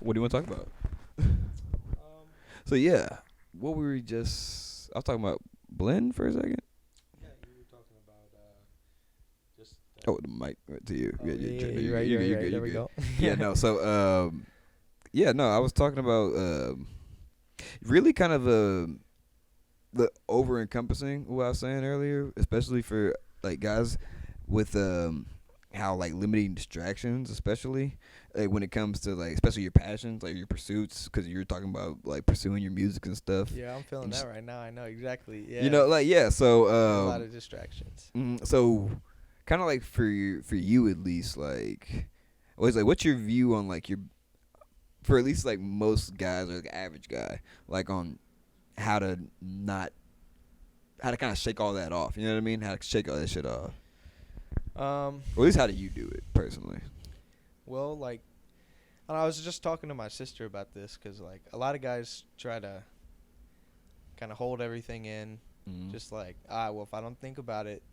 What do you want to talk about? Um, So yeah, what were we just? I was talking about blend for a second. yeah, you were talking about just. Oh, the mic right to you. Oh Yeah, yeah, yeah, yeah, no, you're right, you you're good, right, you you're right. good, There you we good. go. Yeah, no. So yeah, no, I was talking about really kind of the over encompassing what I was saying earlier, especially for like guys with how like limiting distractions, especially like when it comes to like especially your passions, like your pursuits, because you're talking about like pursuing your music and stuff. Yeah, I'm feeling And that just, right now. I know exactly. you Yeah, know, like yeah. So there's a lot of distractions. so kind of like for you at least, like always like what's your view on like your for at least like most guys or like average guy like on how to not how to kind of shake all that off. You know what I mean? How to shake all that shit off. Um, Or at least how do you do it personally? well, like, I was just talking to my sister about this because like a lot of guys try to kind of hold everything in, Mm-hmm. just like well, if I don't think about it,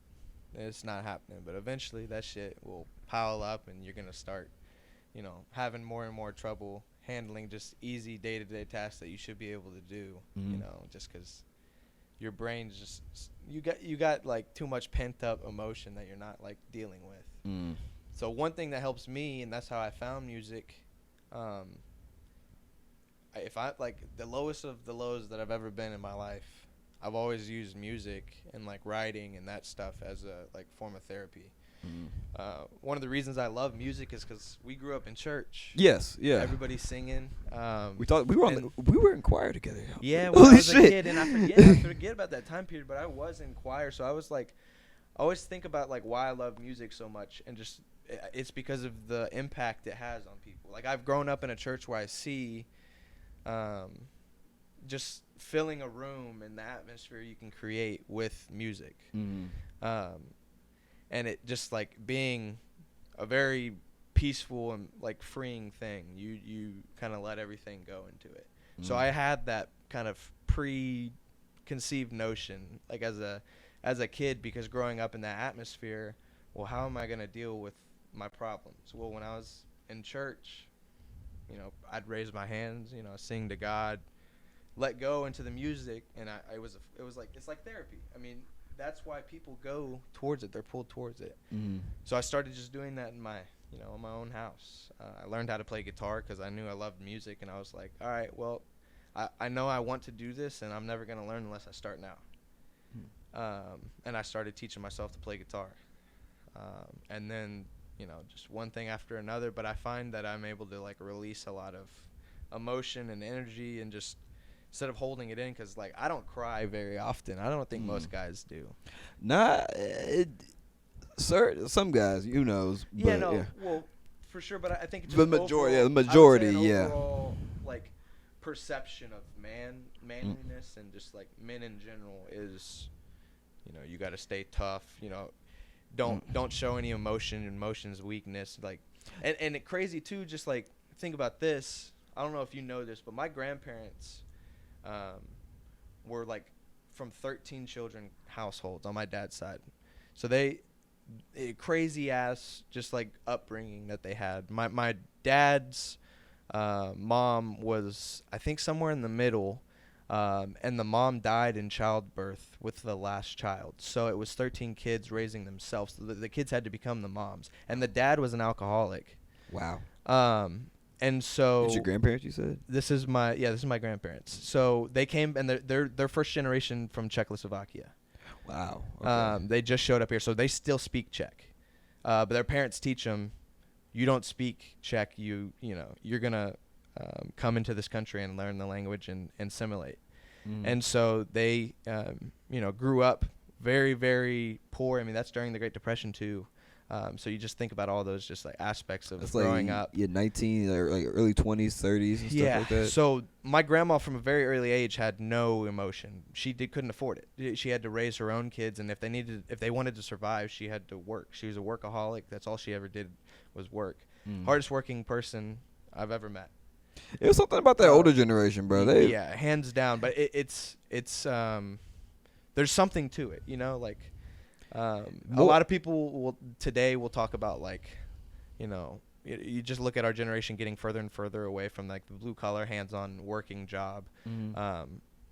it's not happening. But eventually, that shit will pile up, and you're gonna start, having more and more trouble handling just easy day-to-day tasks that you should be able to do. Mhm. Just because your brain's just you got like too much pent-up emotion that you're not like dealing with. Mm. So one thing that helps me, and that's how I found music. If I like the lowest of the lows that I've ever been in my life, I've always used music and like writing and that stuff as a like form of therapy. Mm. One of the reasons I love music is because we grew up in church. Yes, yeah. Everybody's singing. We thought we were in choir together. Yeah, when I Holy was a shit. kid, and I forget about that time period, but I was in choir, so I was like, I always think about like why I love music so much, and just it's because of the impact it has on people. Like I've grown up in a church where I see, just filling a room and the atmosphere you can create with music, Mm. and it just like being a very peaceful and like freeing thing. You kind of let everything go into it. So I had that kind of preconceived notion, like as a kid, because growing up in that atmosphere, well, how am I going to deal with my problems? Well, when I was in church, I'd raise my hands, sing to God, let go into the music, and it was like it's like therapy. I mean, that's why people go towards it. They're pulled towards it. Mm. So I started just doing that in my in my own house. I learned how to play guitar because I knew I loved music, and I was like, all right, well, I know I want to do this, and I'm never going to learn unless I start now. And I started teaching myself to play guitar. And then, just one thing after another, but I find that I'm able to, like, release a lot of emotion and energy and just instead of holding it in, because, like, I don't cry very often. I don't think most guys do. Nah, some guys, who knows. Yeah, but, no, yeah. well, for sure, but I think it's The just majority, yeah, the overall, I would say majority, an yeah. overall, like, perception of manliness and just, like, men in general is, you got to stay tough, don't show any emotion. Emotion's weakness, like, and it crazy, too, just, like, think about this. I don't know if you know this, but my grandparents were, like, from 13 children households on my dad's side. So crazy ass just like upbringing that they had. My dad's mom was, I think, somewhere in the middle, and the mom died in childbirth with the last child. So it was 13 kids raising themselves. So the kids had to become the moms, and the dad was an alcoholic. Wow. And so It's your grandparents, you said? this is my grandparents. So they came, and they're first generation from Czechoslovakia. Wow. Okay. They just showed up here, so they still speak Czech, but their parents teach them, you don't speak Czech, you're gonna come into this country and learn the language and assimilate. And so they grew up very, very poor. I mean, that's during the Great Depression too. So you just think about all those just like aspects of growing like, up. Yeah, 19 or like early 20s, 30s, and stuff like that. So my grandma from a very early age had no emotion. She couldn't afford it. She had to raise her own kids, and if they wanted to survive, she had to work. She was a workaholic. That's all she ever did was work. Hardest working person I've ever met. It was something about that older generation, bro. Yeah, hands down. But it's there's something to it, a lot of people today will talk about, like, you just look at our generation getting further and further away from like the blue collar, hands-on working job.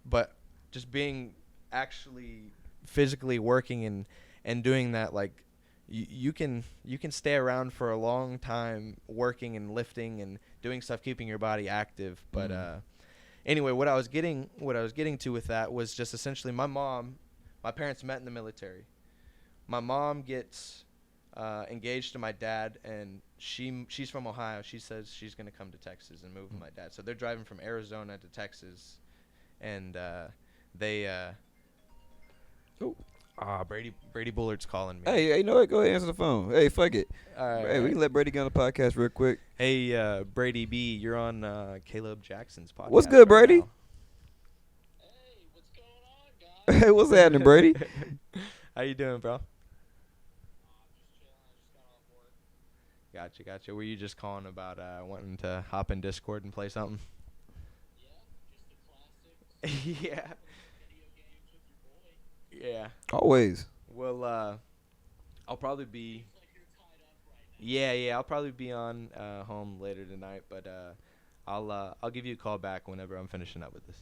But just being actually physically working and doing that, like you can stay around for a long time working and lifting and doing stuff, keeping your body active. But anyway, what I was getting to with that was just essentially my parents met in the military. My mom gets engaged to my dad, and she's from Ohio. She says she's going to come to Texas and move with my dad. So they're driving from Arizona to Texas, and Brady Bullard's calling me. Hey, you know what? Go ahead and answer the phone. Hey, fuck it. All right, Hey, we can let Brady get on the podcast real quick. Hey, Brady B, you're on Caleb Jackson's podcast. What's good, right Brady? now. Hey, what's going on, guys? Hey, what's happening, Brady? How you doing, bro? Just chilling. I just got off work. Gotcha. Were you just calling about wanting to hop in Discord and play something? Yeah, just the classics. Yeah. Video games with your boy. Yeah. Always. Well, I'll probably be. Looks like you're tied up right now. Yeah. I'll probably be on home later tonight, but I'll give you a call back whenever I'm finishing up with this.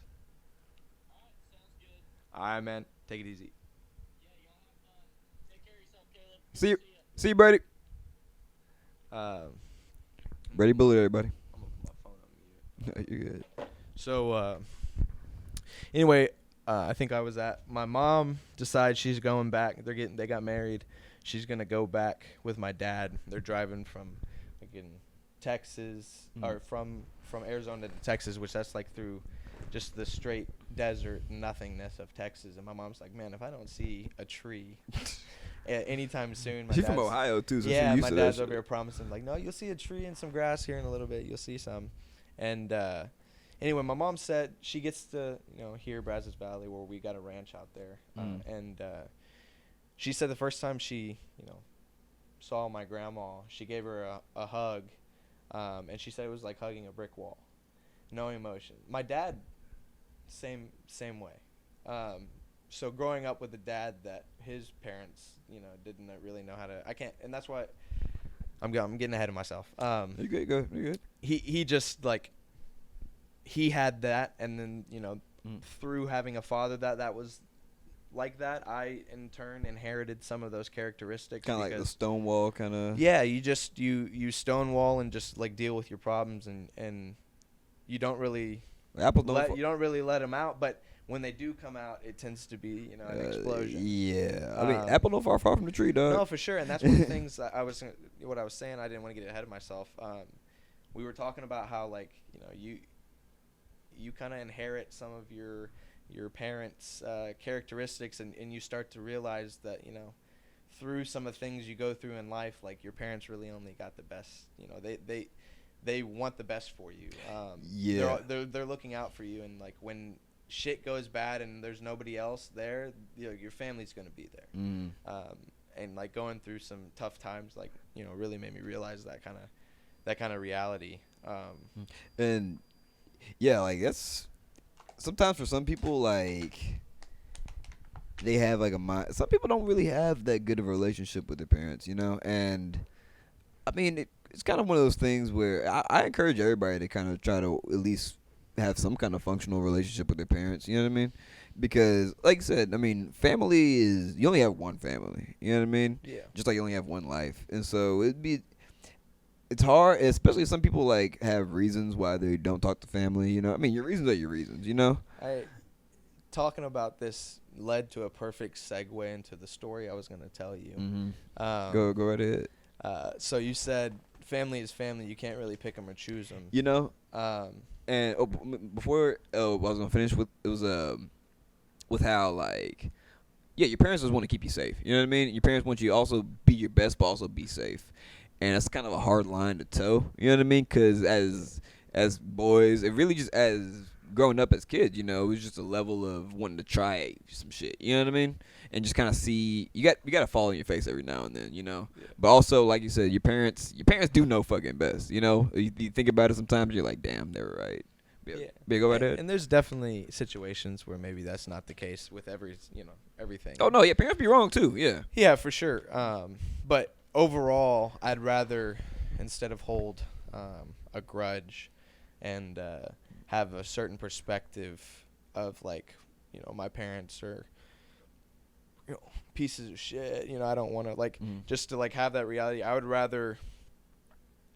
Alright, sounds good. All right, man. Take it easy. Yeah, y'all have fun. Take care of yourself, Caleb. See you. ya. See you, Brady. Um, Brady Bullard, everybody. I'm gonna put my phone on mute. You're good. So anyway, I think I was at my mom decides she's going back. They got married. She's gonna go back with my dad. They're driving from like in Texas or from Arizona to Texas, which that's like through just the straight desert nothingness of Texas. And my mom's like, man, if I don't see a tree anytime soon, She's from Ohio too, so yeah, she's used my to dad's that over here promising, like, no, you'll see a tree and some grass here in a little bit. You'll see some. And anyway, my mom said she gets to, hear Brazos Valley where we got a ranch out there. And she said the first time she, saw my grandma, she gave her a hug. And she said it was like hugging a brick wall. No emotion. My dad, same way. So growing up with a dad that his parents, didn't really know how to. I can't, and that's why I'm getting ahead of myself. You good? You good? He just like he had that, and then through having a father that was like that, I in turn inherited some of those characteristics. Kind of like the Stonewall kind of. Yeah, you stonewall and just like deal with your problems, and you don't really you don't really let them out, but when they do come out, it tends to be an explosion. Yeah, I mean, apple no far from the tree, dog. No, for sure, and that's one of the things what I was saying. I didn't want to get ahead of myself. We were talking about how like you kind of inherit some of your parents' characteristics, and you start to realize that through some of the things you go through in life, like your parents really only got the best. They want the best for you. Yeah, they're looking out for you, and like when shit goes bad and there's nobody else there, your family's gonna be there. And like going through some tough times, like really made me realize that kind of reality. And yeah, like that's sometimes for some people, like they have like a mind. Some people don't really have that good of a relationship with their parents, and I mean it's kind of one of those things where I encourage everybody to kind of try to at least have some kind of functional relationship with their parents, you know what I mean? Because, like I said, I mean, family is, you only have one family, you know what I mean? Yeah. Just like you only have one life. And so it's hard, especially some people, like, have reasons why they don't talk to family, I mean, your reasons are your reasons, Talking about this led to a perfect segue into the story I was going to tell you. Mm-hmm. Go right ahead. So you said family is family. You can't really pick them or choose them. And before I was gonna finish with it was with how like your parents just want to keep you safe. You know what I mean? Your parents want you to also be your best, but also be safe. And that's kind of a hard line to toe. You know what I mean? Because as boys, it really just as growing up as kids, it was just a level of wanting to try some shit. You know what I mean? And just kind of see you got to fall in your face every now and then. Yeah. But also, like you said, your parents do know fucking best. You think about it sometimes, you're like, damn, they were right. Yeah, go right ahead. And there's definitely situations where maybe that's not the case with everything. Oh no, parents be wrong too. Yeah. Yeah, for sure. But overall, I'd rather instead of hold a grudge and have a certain perspective of like, you know, my parents are, you know, pieces of shit. You know, I don't want to like just to like have that reality. I would rather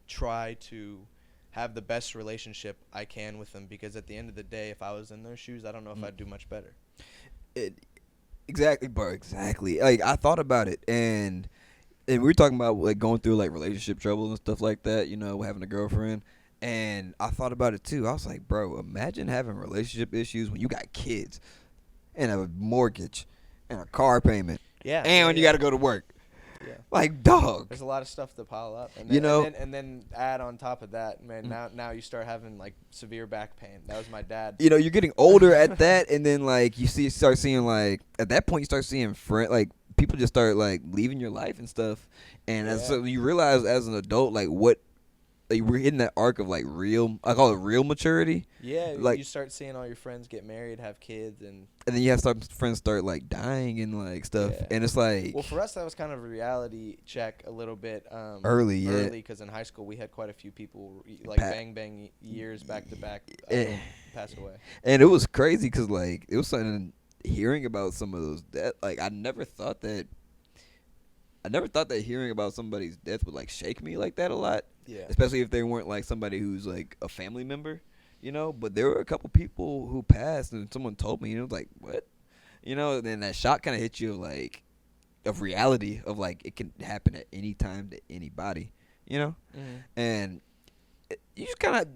try to have the best relationship I can with them, because at the end of the day, if I was in their shoes, I don't know if I'd do much better. Exactly, bro. Exactly. Like I thought about it, and we were talking about like going through like relationship troubles and stuff like that. You know, having a girlfriend, and I thought about it too. I was like, bro, imagine having relationship issues when you got kids and a mortgage and a car payment, Yeah. and when you got to go to work. Yeah. Like, dog. There's a lot of stuff to pile up, and You then, know? and then add on top of that, man. Now you start having like severe back pain. That was my dad. You know, you're getting older at that, and then like start seeing like at that point you start seeing like people just start like leaving your life and stuff, and so you realize as an adult like what like we're hitting that arc of like real, I call it real maturity. Yeah, like you start seeing all your friends get married, have kids, and then you have friends start like dying and like stuff, Yeah. and it's like well, for us that was kind of a reality check a little bit early, because in high school we had quite a few people like Pa- bang years back to back pass away. And it was crazy because like it was something hearing about some of those death. Like I never thought that hearing about somebody's death would like shake me like that a lot. Yeah. Especially if they weren't like somebody who's like a family member, you know. But there were a couple people who passed, and someone told me, and it was like, what, you know. And then that shock kind of hit you, like, of reality of like it can happen at any time to anybody, you know. And you just kind of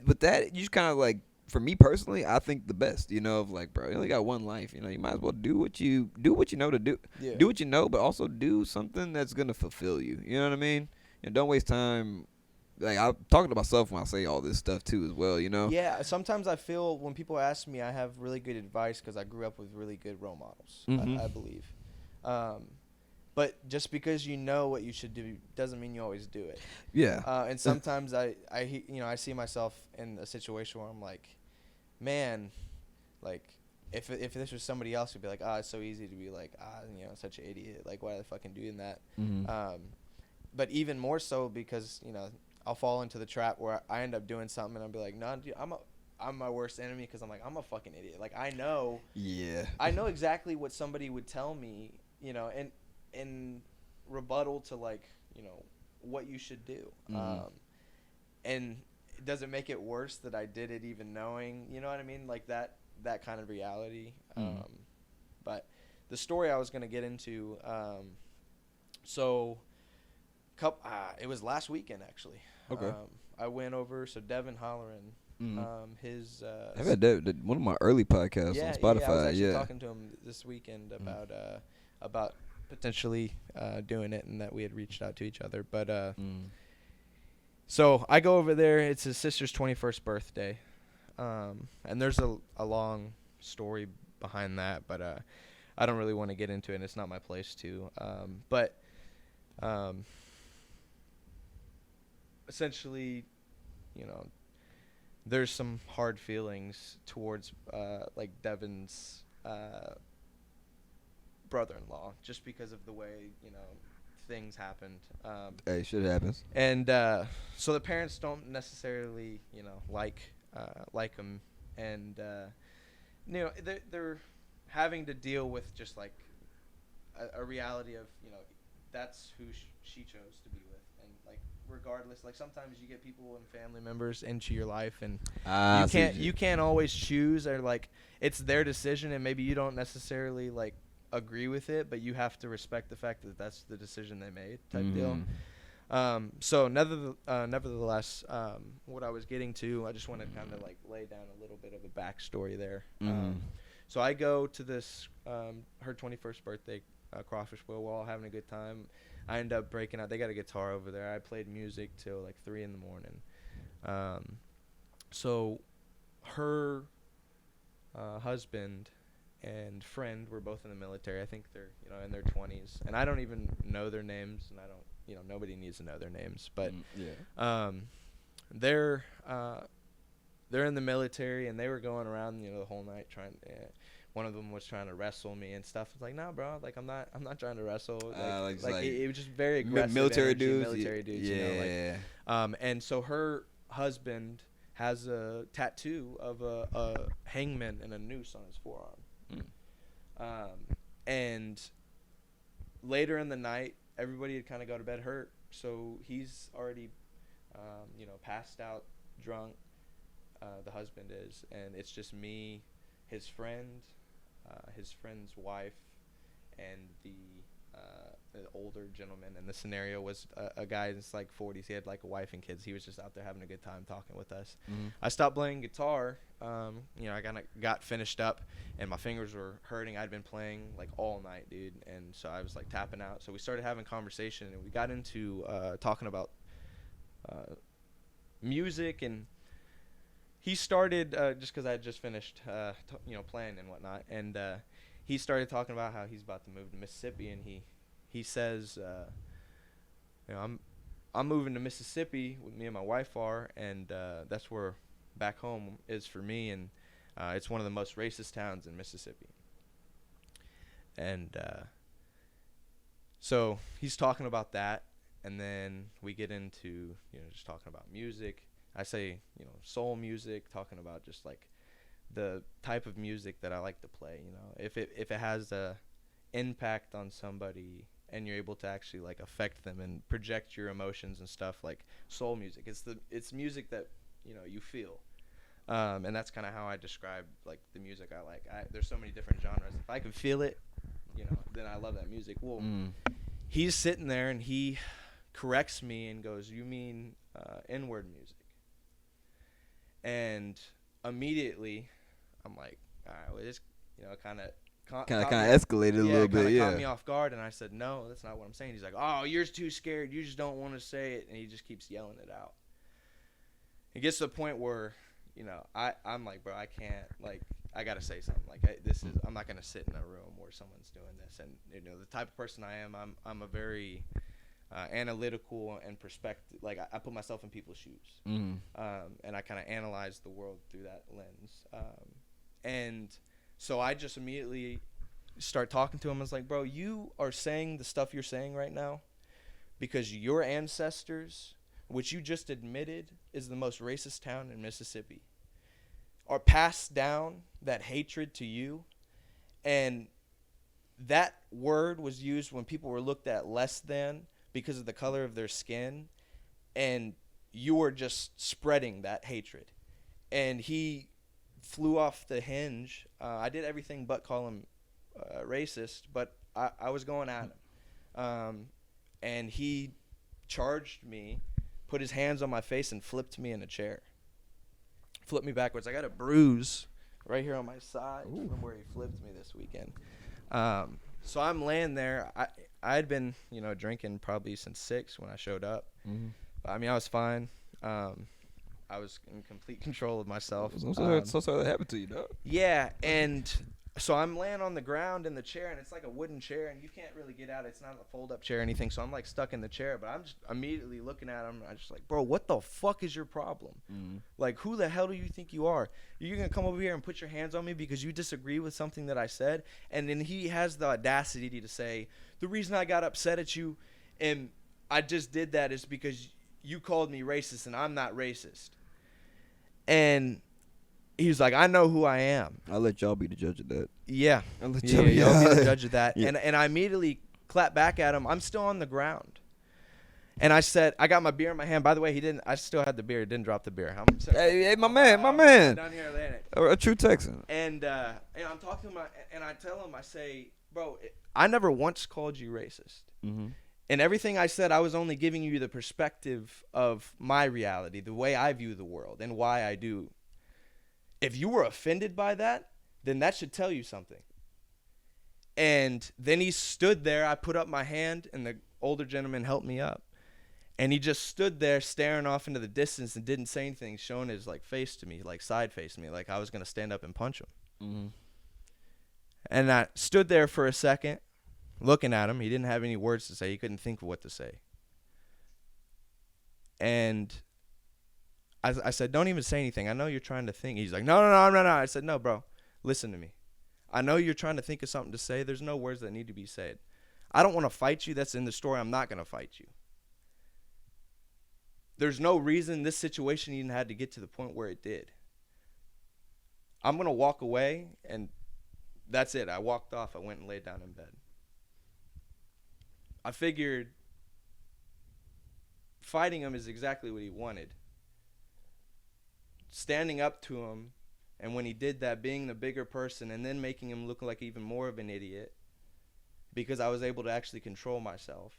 with that, you just kind of like, for me personally, I think the best, you know, of like, bro, you only got one life, you know, you might as well do what you know to do, do what you know, but also do something that's gonna fulfill you. You know what I mean? And don't waste time. Like I'm talking to myself when I say all this stuff too, as well. You know? Yeah. Sometimes I feel when people ask me, I have really good advice because I grew up with really good role models. I believe. But just because you know what you should do doesn't mean you always do it. Yeah. And sometimes I see myself in a situation where I'm like, man, like if this was somebody else, would be like, it's so easy to be like, you know, such an idiot. Like, why are they fucking doing that? But even more so because, you know, I'll fall into the trap where I end up doing something and I'll be like, no, dude, I'm my worst enemy because I'm like, I'm a fucking idiot. Like, I know. Yeah. I know exactly what somebody would tell me, you know, and in rebuttal to, like, you know, what you should do. And does it make it worse that I did it even knowing, you know what I mean? Like that kind of reality. But the story I was going to get into, it was last weekend actually. Okay. I went over, so Devin Holleran, his I've had one of my early podcasts on Spotify. I was actually talking to him this weekend about potentially doing it, and that we had reached out to each other. But so I go over there. It's his sister's 21st birthday, and there's a long story behind that, but I don't really want to get into it. And it's not my place to. But essentially, you know, there's some hard feelings towards like Devin's brother-in-law, just because of the way, you know, things happened. Hey, shit happens. And so the parents don't necessarily, you know, like him, and you know, they're having to deal with just like a reality of, you know, that's who she chose to be with, and like regardless, like sometimes you get people and family members into your life, and you can't always choose, or like it's their decision, and maybe you don't necessarily like agree with it, but you have to respect the fact that that's the decision they made, type deal. So nevertheless, what I was getting to, I just want to kind of like lay down a little bit of a backstory there. So I go to this her 21st birthday crawfish boil. We're all having a good time. I end up breaking out. They got a guitar over there. I played music till like 3 a.m. So her husband and friend were both in the military. I think they're, you know, in their 20s, and I don't even know their names, and I don't, you know, nobody needs to know their names, but they're in the military, and they were going around, you know, the whole night trying. one of them was trying to wrestle me and stuff. It's like, nah, bro, like I'm not trying to wrestle. Like It was just very aggressive. military energy, dudes. military dudes. Yeah. You know, like, and so her husband has a tattoo of a hangman and a noose on his forearm. And later in the night, everybody had kind of go to bed hurt, so he's already, passed out, drunk. The husband is, and it's just me, his friend, his friend's wife, and the older gentleman. And the scenario was a guy that's like 40s. He had like a wife and kids. He was just out there having a good time talking with us. I stopped playing guitar. I kind of got finished up, and my fingers were hurting. I'd been playing like all night, dude, and so I was like tapping out. So we started having conversation, and we got into talking about music. And he started just because I had just finished, playing and whatnot, and he started talking about how he's about to move to Mississippi, and he says, I'm moving to Mississippi with me and my wife are, and that's where back home is for me, and it's one of the most racist towns in Mississippi. And so he's talking about that, and then we get into just talking about music. I say soul music, talking about just like the type of music that I like to play. If it has a impact on somebody and you're able to actually like affect them and project your emotions and stuff, like soul music. It's music that you feel, and that's kind of how I describe like the music I like. There's so many different genres. If I can feel it, then I love that music. Well, he's sitting there and he corrects me and goes, "You mean N-word music?" And immediately, I'm like, all right, well, this kind of escalated a little bit. Yeah, caught me off guard, and I said, no, that's not what I'm saying. He's like, oh, you're too scared. You just don't want to say it, and he just keeps yelling it out. It gets to the point where, I'm like, bro, I can't, like, I gotta say something. Like, I'm not gonna sit in a room where someone's doing this. And the type of person I am, I'm a very analytical and perspective. Like, I put myself in people's shoes, and I kind of analyze the world through that lens. And so I just immediately start talking to him. I was like, bro, you are saying the stuff you're saying right now because your ancestors, which you just admitted is the most racist town in Mississippi, are passed down that hatred to you. And that word was used when people were looked at less than because of the color of their skin. And you were just spreading that hatred. And he flew off the hinge. I did everything but call him racist, but I was going at him. And he charged me, put his hands on my face, and flipped me in a chair. Flipped me backwards. I got a bruise right here on my side from where he flipped me this weekend. So I'm laying there. I had been, drinking probably since 6 when I showed up. I mean, I was fine. I was in complete control of myself. So sorry that happened to you, dog. Yeah, and so I'm laying on the ground in the chair, and it's like a wooden chair, and you can't really get out. It's not a fold-up chair or anything, so I'm like stuck in the chair. But I'm just immediately looking at him, and I'm just like, bro, what the fuck is your problem? Like, who the hell do you think you are? You're gonna come over here and put your hands on me because you disagree with something that I said? And then he has the audacity to say, the reason I got upset at you and I just did that is because you called me racist, and I'm not racist. And he's like, I know who I am. I'll let y'all be the judge of that. Yeah. I'll let Y'all be the judge of that. Yeah. And I immediately clapped back at him. I'm still on the ground. And I said, I got my beer in my hand. By the way, I still had the beer. He didn't drop the beer. Hey, my man. Down here laying it. A true Texan. And I'm talking to him, and I tell him, I say, bro, I never once called you racist. And everything I said, I was only giving you the perspective of my reality, the way I view the world, and why I do. If you were offended by that, then that should tell you something. And then he stood there. I put up my hand, and the older gentleman helped me up. And he just stood there staring off into the distance and didn't say anything, showing his like face to me, like side face me, like I was going to stand up and punch him. And I stood there for a second, looking at him. He didn't have any words to say. He couldn't think of what to say. And I said, don't even say anything. I know you're trying to think. He's like, no. I said, no, bro, listen to me. I know you're trying to think of something to say. There's no words that need to be said. I don't want to fight you. That's in the story. I'm not going to fight you. There's no reason this situation even had to get to the point where it did. I'm going to walk away, and that's it. I walked off. I went and laid down in bed. I figured fighting him is exactly what he wanted. Standing up to him, and when he did that, being the bigger person and then making him look like even more of an idiot because I was able to actually control myself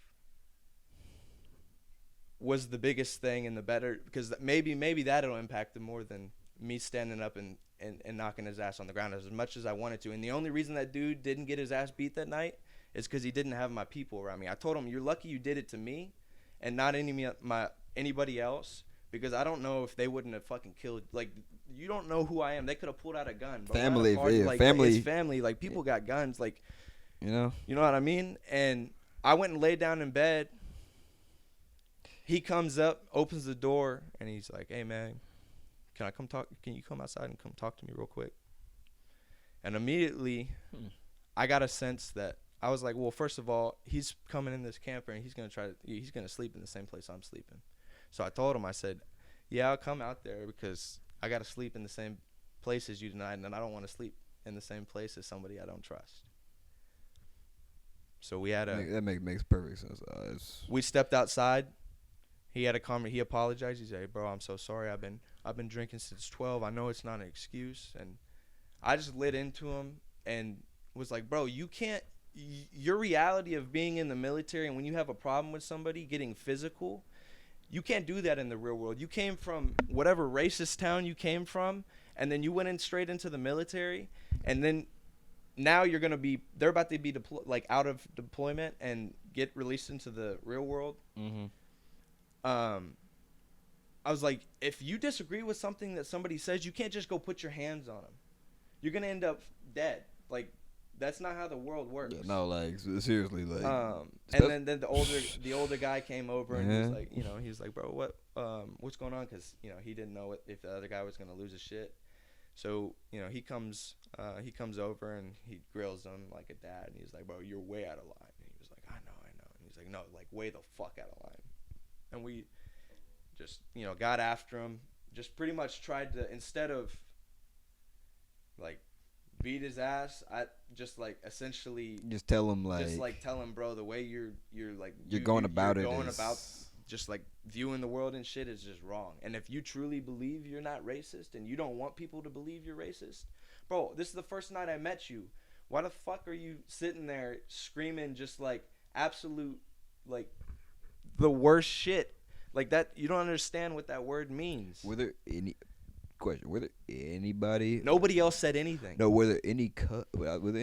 was the biggest thing and the better, because maybe that'll impact him more than me standing up and knocking his ass on the ground as much as I wanted to. And the only reason that dude didn't get his ass beat that night is because he didn't have my people around me. I told him, you're lucky you did it to me and not anybody else, because I don't know if they wouldn't have fucking killed. Like, you don't know who I am. They could have pulled out a gun. But Family, family. It's family. Like, people got guns. Like, you know what I mean? And I went and laid down in bed. He comes up, opens the door, and he's like, hey, man, can I come talk? Can you come outside and come talk to me real quick? And immediately, I got a sense that I was like, well, first of all, he's coming in this camper, and he's going to sleep in the same place I'm sleeping. So I told him, I said, yeah, I'll come out there because I got to sleep in the same place as you tonight, and I don't want to sleep in the same place as somebody I don't trust. So we had that makes perfect sense. We stepped outside. He had a comment. He apologized. He said, hey, bro, I'm so sorry. I've been drinking since 12. I know it's not an excuse. And I just lit into him and was like, bro, you can't – your reality of being in the military and when you have a problem with somebody getting physical, you can't do that in the real world. You came from whatever racist town you came from, and then you went in straight into the military, and then now you're going to be – they're about to be out of deployment and get released into the real world. Mm-hmm. I was like, if you disagree with something that somebody says, you can't just go put your hands on them. You're going to end up dead. Like, that's not how the world works. Yeah, no, like, seriously, like. And then the older guy came over and he was like, he was like, bro, what's going on? Because, he didn't know if the other guy was going to lose his shit. So, he comes over and he grills him like a dad. And he's like, bro, you're way out of line. And he was like, I know. And he's like, no, like, way the fuck out of line. And we just, got after him. Just pretty much tried to, instead of, like, beat his ass, I just, like, essentially. Just tell him, like. Just, like, tell him, bro, the way you're like. You're going about just, like, viewing the world and shit is just wrong. And if you truly believe you're not racist and you don't want people to believe you're racist, bro, this is the first night I met you. Why the fuck are you sitting there screaming just, like, absolute, like, the worst shit like that? You don't understand what that word means. Were there anybody? Nobody else said anything. No, were there any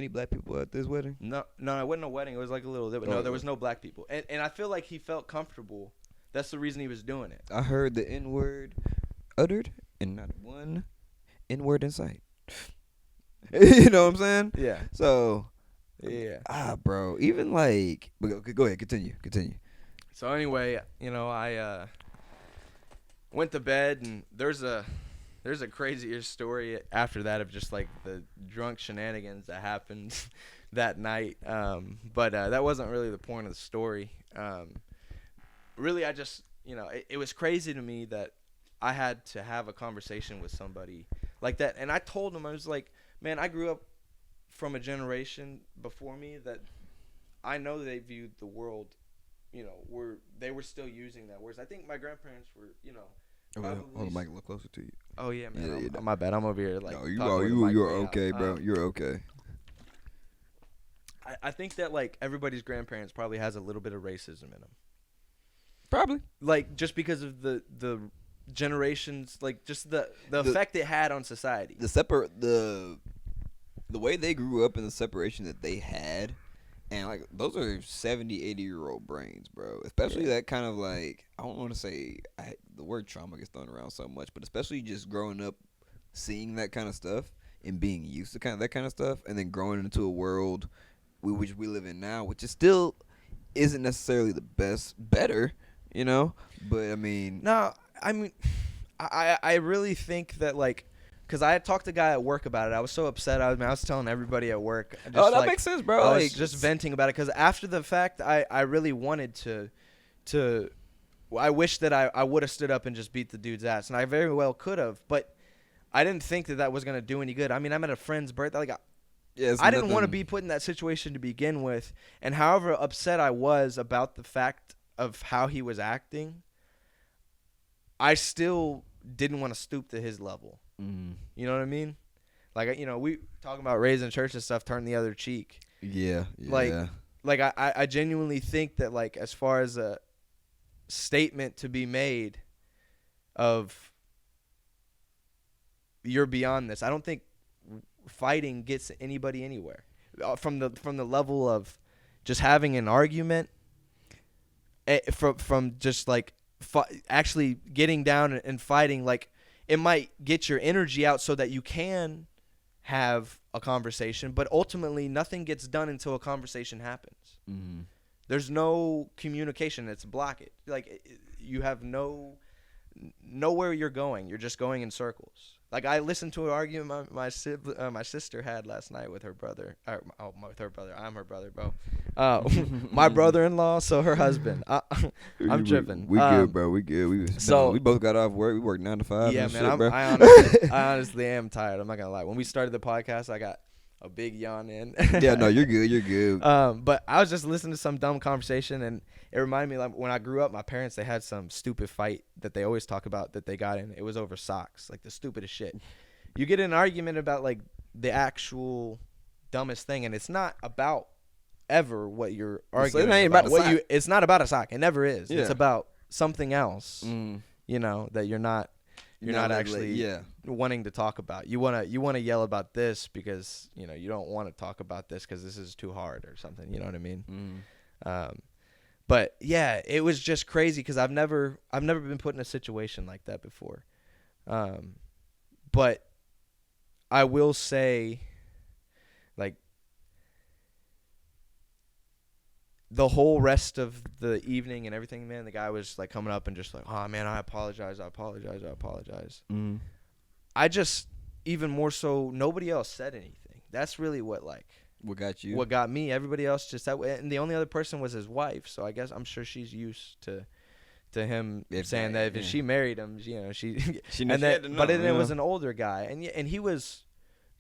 black people at this wedding? No, it wasn't a wedding. It was like a little. No, there was no black people, and I feel like he felt comfortable. That's the reason he was doing it. I heard the N-word uttered, and not one N-word in sight. You know what I'm saying? Yeah. So. Yeah. Bro. Even like. Go ahead. Continue. So anyway, I went to bed, and there's a crazier story after that of just like the drunk shenanigans that happened that night. But that wasn't really the point of the story. Really, I just it was crazy to me that I had to have a conversation with somebody like that, and I told him, I was like, man, I grew up from a generation before me that I know they viewed the world. They were still using that words. I think my grandparents were, Hold the mic a little closer to you. Oh yeah, man. My bad. I'm over here like. No, you're okay, bro. You're okay. I think that like everybody's grandparents probably has a little bit of racism in them. Probably. Like just because of the generations, like just the effect it had on society. The way they grew up and the separation that they had. And, like, those are 70, 80-year-old brains, bro. Especially that kind of, like, I don't want to say the word trauma gets thrown around so much, but especially just growing up seeing that kind of stuff and being used to that kind of stuff, and then growing into a world which we live in now, which is still isn't necessarily the better, But, I mean. No, I mean, I really think that, like, because I had talked to a guy at work about it. I was so upset. I was telling everybody at work. Just, Oh, that makes sense, bro. I Like, was just venting about it because after the fact, I really wanted to. I wish that I would have stood up and just beat the dude's ass, and I very well could have, but I didn't think that was gonna do any good. I mean, I'm at a friend's birthday. Like, I didn't want to be put in that situation to begin with, and however upset I was about the fact of how he was acting, I still didn't want to stoop to his level. Mm. You know what I mean? Like, we talking about raising church and stuff, turn the other cheek. Yeah. Like I genuinely think that, like, as far as a statement to be made of you're beyond this, I don't think fighting gets anybody anywhere. From the level of just having an argument, from just like actually getting down and fighting, like, it might get your energy out so that you can have a conversation, but ultimately nothing gets done until a conversation happens. Mm-hmm. There's no communication. It's blockage. Like, you have nowhere you're going. You're just going in circles. Like, I listened to an argument my sister had last night with her brother. With her brother. I'm her brother, bro. My brother-in-law, so her husband. I'm tripping. We good, bro. We good. We both got off work. We worked 9 to 5. Yeah, and man. shit, bro. I honestly am tired. I'm not gonna lie. When we started the podcast, I got a big yawn in. Yeah, no, you're good. You're good. But I was just listening to some dumb conversation, and it reminded me, like, when I grew up, my parents, they had some stupid fight that they always talk about that they got in. It was over socks, like the stupidest shit. You get in an argument about, like, the actual dumbest thing, and it's not about ever what you're arguing about. It's not about a sock. It never is. Yeah. It's about something else. That you're not actually wanting to talk about. You wanna yell about this because you don't want to talk about this because this is too hard or something. You know what I mean? But yeah, it was just crazy because I've never been put in a situation like that before. But I will say, like, the whole rest of the evening and everything, man, the guy was, like, coming up and just like, oh, man, I apologize. I just, even more so, nobody else said anything. That's really what got you? What got me. Everybody else just that way. And the only other person was his wife, so I guess I'm sure she's used to him saying that if she married him, she and that, but then it was an older guy, and he was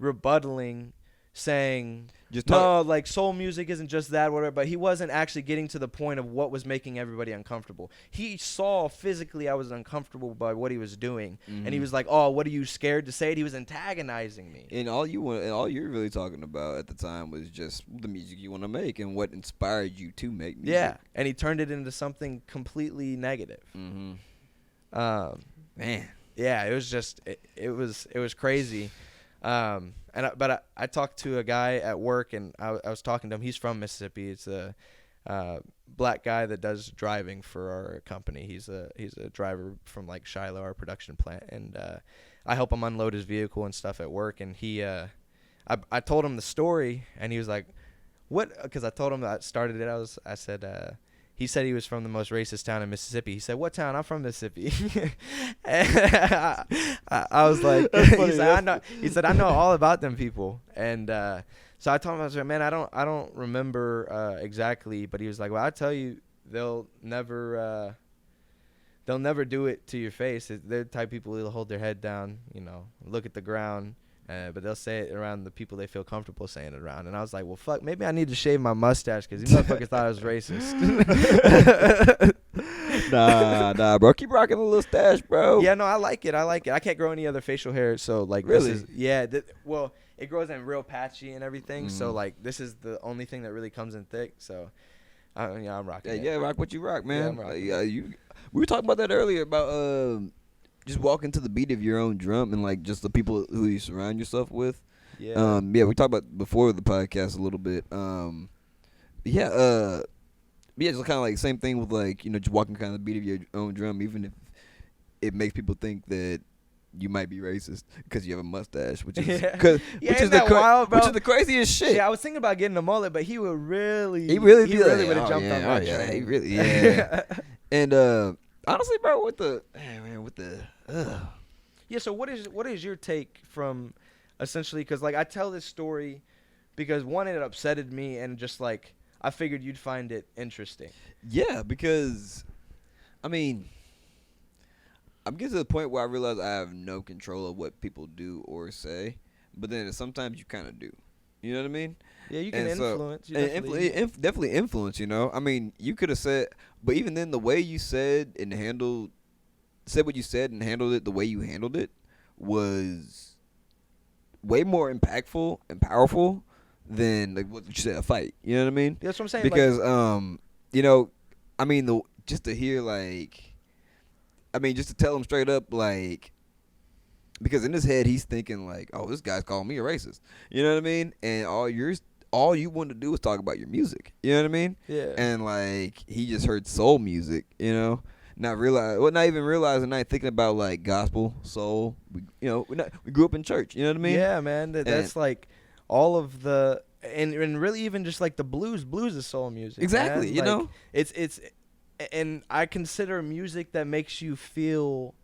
rebuttaling, saying like soul music isn't just that, whatever. But he wasn't actually getting to the point of what was making everybody uncomfortable. He saw physically I was uncomfortable by what he was doing, and he was like, "Oh, what are you scared to say it?" He was antagonizing me. And all you're really talking about at the time was just the music you want to make and what inspired you to make music. Yeah, and he turned it into something completely negative. Man, yeah, it was just it was crazy. But I talked to a guy at work, and I was talking to him. He's from Mississippi. It's a black guy that does driving for our company. He's a driver from, like, Shiloh, our production plant, and I help him unload his vehicle and stuff at work. And I told him the story, and he was like, "What?" Because I told him that I started it. I said. He said he was from the most racist town in Mississippi. He said, "What town?" "I'm from Mississippi." I was like, he said, "I know all about them people." And so I told him, I was like, "Man, I don't remember exactly." But he was like, "Well, I tell you, they'll never do it to your face. They're the type of people who'll hold their head down, look at the ground. But they'll say it around the people they feel comfortable saying it around." And I was like, well, fuck, maybe I need to shave my mustache because these motherfuckers thought I was racist. Nah, bro. Keep rocking the little stash, bro. Yeah, no, I like it. I can't grow any other facial hair, so, like, really? Well, it grows in real patchy and everything, so, like, this is the only thing that really comes in thick, so, I'm rocking it. Yeah, rock what you rock, man. Yeah, we were talking about that earlier about just walking to the beat of your own drum and, like, just the people who you surround yourself with. Yeah. We talked about before the podcast a little bit. It's kind of like same thing with, like, just walking kind of the beat of your own drum, even if it makes people think that you might be racist because you have a mustache, which is wild, bro? Which is the craziest shit. Yeah, I was thinking about getting a mullet, but he would really would have jumped on my train. He really, And honestly, bro, Yeah. So what is your take from essentially? Because like I tell this story because one, it upsetted me, and just like I figured you'd find it interesting. Yeah, because I mean, I'm getting to the point where I realize I have no control of what people do or say, but then sometimes you kind of do. You know what I mean? Yeah, you can And so, influence. You and definitely. definitely influence. You know, I mean, you could have said, but even then, the way you said what you said and handled it the way you handled it was way more impactful and powerful than like what you said a fight. You know what I mean? That's what I'm saying. Because you know, I mean, just to hear like, I mean, just to tell him straight up like. Because in his head he's thinking like, oh, this guy's calling me a racist. You know what I mean? And all you wanted to do was talk about your music. You know what I mean? Yeah. And like he just heard soul music, you know, not even realizing, not thinking about like gospel, soul. We grew up in church. You know what I mean? Yeah, man. That's like all of the and really even just like the blues. Blues is soul music. Exactly. Man. You Like, know. it's and I consider music that makes you feel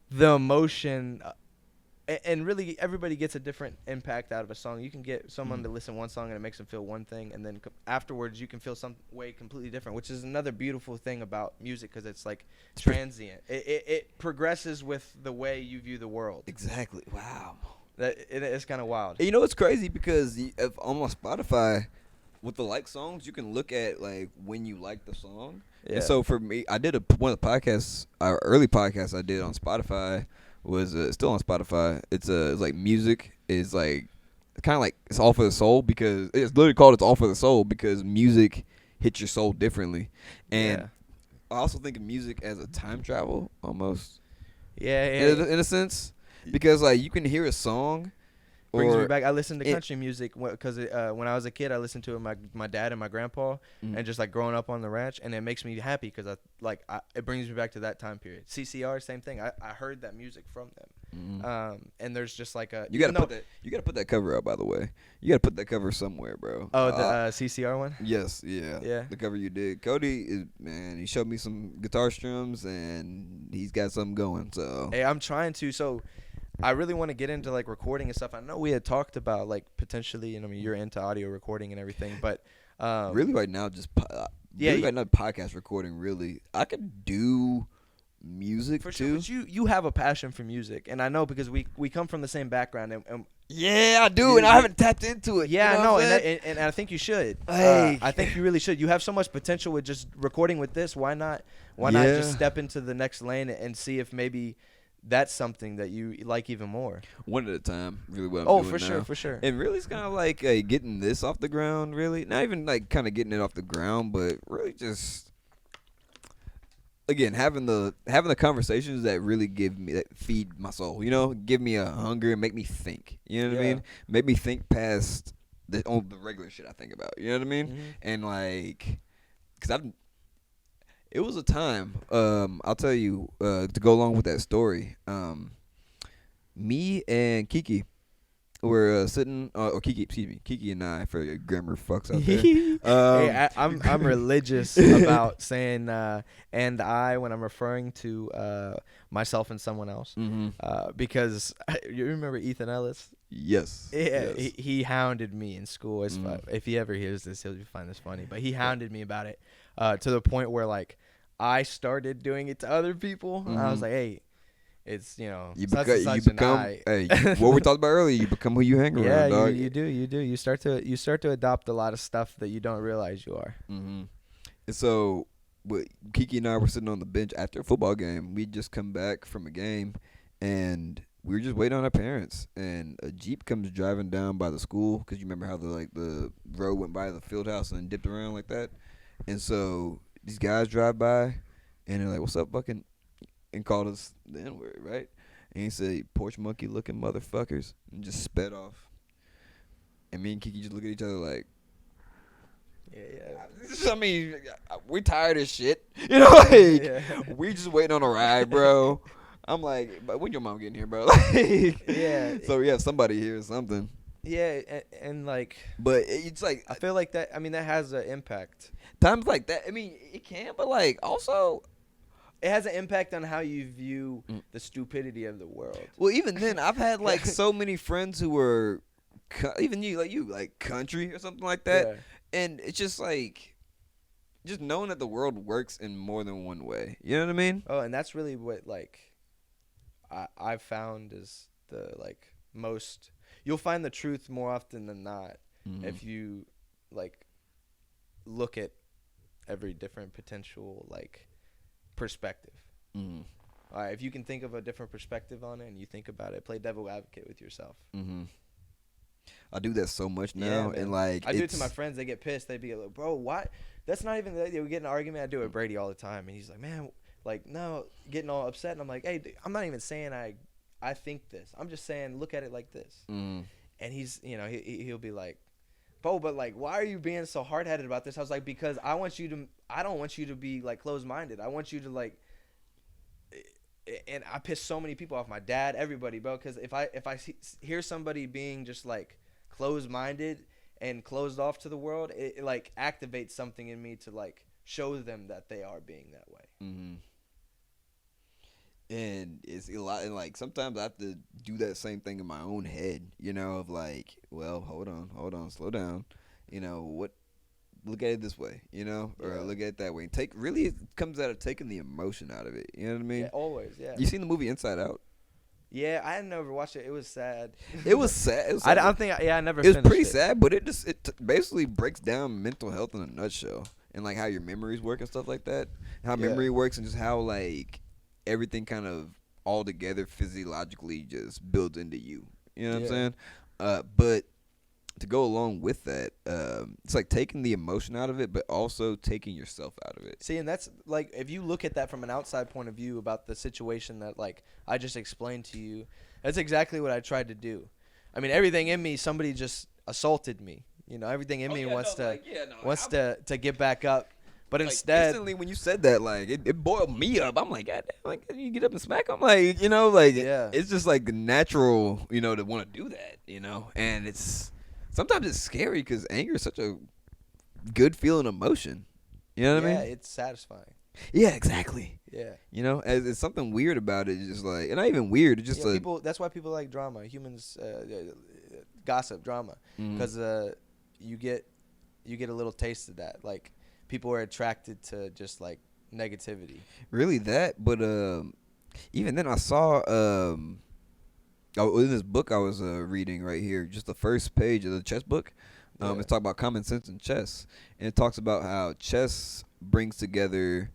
the emotion. And really, everybody gets a different impact out of a song. You can get someone to listen to one song and it makes them feel one thing, and then afterwards you can feel some way completely different, which is another beautiful thing about music because it's like transient. It progresses with the way you view the world. Exactly. Wow. It's kind of wild. You know, it's crazy because if on my Spotify, with the like songs, you can look at like when you like the song. Yeah. And so for me, I did one of the podcasts, our early podcasts I did on Spotify was still on Spotify. It's like music is like kind of like it's all for the soul, because it's literally called It's All for the Soul because music hits your soul differently. And Yeah. I also think of music as a time travel almost. Yeah. In a sense, because like you can hear a song. Brings me back. I listened to country music because when I was a kid, I listened to it with my dad and my grandpa, and just like growing up on the ranch, and it makes me happy because it brings me back to that time period. CCR, same thing. I heard that music from them, and there's just like a you gotta put that cover out, by the way. You gotta put that cover somewhere, bro. Oh, the CCR one. Yes, yeah. The cover you did. Cody he showed me some guitar strums and he's got something going. So hey, I'm trying to. So I really want to get into like recording and stuff. I know we had talked about like potentially, and I mean you're into audio recording and everything, but really right now right now podcast recording. Really, I could do music for too. sure. But you have a passion for music, and I know because we come from the same background, and yeah, I do, and I haven't tapped into it. Yeah, you know and I think you should. Hey. I think you really should. You have so much potential with just recording with this. Why not just step into the next lane and see if maybe that's something that you like even more. One at a time, really what I'm doing now. For sure. And really it's kind of like getting this off the ground, really. Not even like kind of getting it off the ground, but really just, again, having the conversations that really that feed my soul, you know, give me a hunger and make me think, you know what I mean? Make me think past the regular shit I think about, you know what I mean? Mm-hmm. And like, because it was a time, I'll tell you, to go along with that story, me and Kiki were sitting, or Kiki and I, for your grammar fucks out there. Hey, I'm religious about saying and I when I'm referring to myself and someone else, because you remember Ethan Ellis? Yes. Yeah, yes. He hounded me in school. If he ever hears this, he'll find this funny. But he hounded me about it to the point where like I started doing it to other people. I was like, hey, it's hey, what we talked about earlier. You become who you hang around. Yeah, dog. you do. You start to adopt a lot of stuff that you don't realize you are. Mm-hmm. And so, Kiki and I were sitting on the bench after a football game. We'd just come back from a game, and we were just waiting on our parents. And a Jeep comes driving down by the school, because you remember how the road went by the field house and dipped around like that. And so these guys drive by, and they're like, "What's up, fucking?" And called us the N-word, right? And he said, "Porch monkey looking motherfuckers," and just sped off. And me and Kiki just look at each other like, yeah. I mean, we're tired of shit. You know, like, we just waiting on a ride, bro. I'm like, but when your mom getting here, bro? Like, yeah. So we have somebody here or something. Yeah, and like, but it's like, I feel like that. I mean, that has an impact. Times like that. I mean, it can, but like also, it has an impact on how you view the stupidity of the world. Well, even then, I've had like so many friends who were, even you like country or something like that, Yeah. and it's just like, just knowing that the world works in more than one way. You know what I mean? Oh, and that's really what like I've found is the like most. You'll find the truth more often than not if you like look at every different potential like perspective. All right, if you can think of a different perspective on it and you think about it, play devil advocate with yourself. I do that so much now, man. and like I do it to my friends. They get pissed. They be like, "Bro, why? That's not even that." We get in an argument. I do it with Brady all the time, and he's like, "Man, like no," getting all upset, and I'm like, "Hey, I'm not even saying I think this. I'm just saying look at it like this." And he's, you know, he'll be like, "Bo, but like, why are you being so hard headed about this?" I was like, "Because I don't want you to be like closed minded. I want you to like." And I piss so many people off, my dad, everybody, bro. Because if I hear somebody being just like closed minded and closed off to the world, it like activates something in me to like show them that they are being that way. And it's a lot, and like sometimes I have to do that same thing in my own head, you know, of like, well, hold on, slow down, you know, what, look at it this way, you know, or look at it that way. And it comes out of taking the emotion out of it, you know what I mean? Yeah, always, yeah. You seen the movie Inside Out? Yeah, I had never watched it. It was sad. It was sad. It was I don't think. I never. It was finished pretty it. sad, but it basically breaks down mental health in a nutshell, and like how your memories work and stuff like that, how memory works, and just how like everything kind of all together physiologically just builds into you. You know what I'm saying? But to go along with that, it's like taking the emotion out of it, but also taking yourself out of it. See, and that's like if you look at that from an outside point of view about the situation that like I just explained to you, that's exactly what I tried to do. I mean, everything in me, somebody just assaulted me. You know, everything in me wants to get back up. But like, instead, instantly when you said that, like it boiled me up. I'm like, God damn, like you get up and smack. I'm like, you know, like it's just like natural, you know, to want to do that, you know. And sometimes it's scary because anger is such a good feeling emotion. You know what I mean? Yeah, it's satisfying. Yeah, exactly. Yeah. You know, it's something weird about it. It's just like, and not even weird. It's just like people. That's why people like drama. Humans gossip drama because you get a little taste of that. Like people are attracted to just like negativity. Really that, but even then I saw in this book I was reading right here, just the first page of the chess book. It's talking about common sense in chess, and it talks about how chess brings together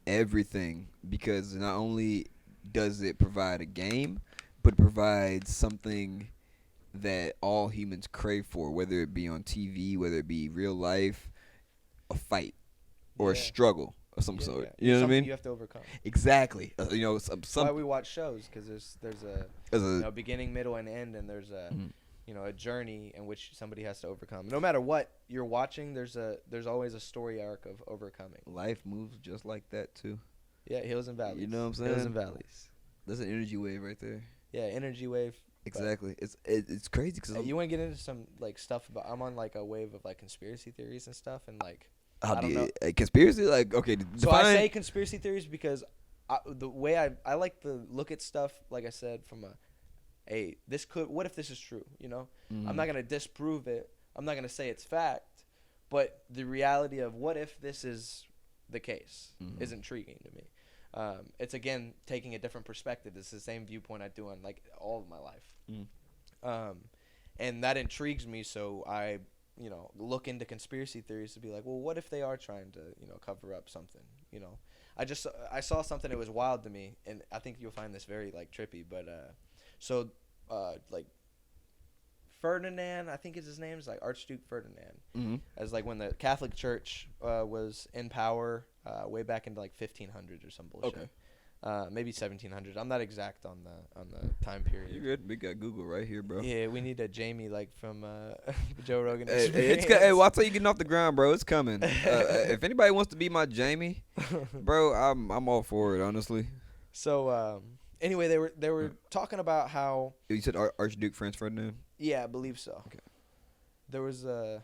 everything because not only does it provide a game, but it provides something that all humans crave for, whether it be on TV, whether it be real life, a fight or a struggle of some sort. You know what I mean? You have to overcome. Exactly. You know, That's why we watch shows, because there's a beginning, middle, and end, and there's a a journey in which somebody has to overcome. No matter what you're watching, there's always a story arc of overcoming. Life moves just like that too. Yeah, hills and valleys. You know what I'm saying? Hills and valleys. There's an energy wave right there. Yeah, energy wave. Exactly. It's crazy because you want to get into some like stuff about. I'm on like a wave of like conspiracy theories and stuff, and like I don't know. Conspiracy, like okay. So I say conspiracy theories because the way I like to look at stuff, like I said, from what if this is true? You know, I'm not gonna disprove it. I'm not gonna say it's fact, but the reality of what if this is the case is intriguing to me. It's again taking a different perspective. It's the same viewpoint I do on like all of my life, and that intrigues me. So I, look into conspiracy theories to be like, well, what if they are trying to, cover up something? I saw something that was wild to me, and I think you'll find this very like trippy. But like Ferdinand, I think is his name, is like Archduke Ferdinand, as like when the Catholic Church was in power way back into like 1500s or some bullshit. Okay. Maybe 1700s. I'm not exact on the time period. You're good. We got Google right here, bro. Yeah, we need a Jamie like from Joe Rogan. Hey, well, I'll tell you, getting off the ground, bro. It's coming. If anybody wants to be my Jamie, bro, I'm all for it, honestly. So anyway, they were talking about how you said Archduke Franz Ferdinand. Yeah, I believe so. Okay. There was a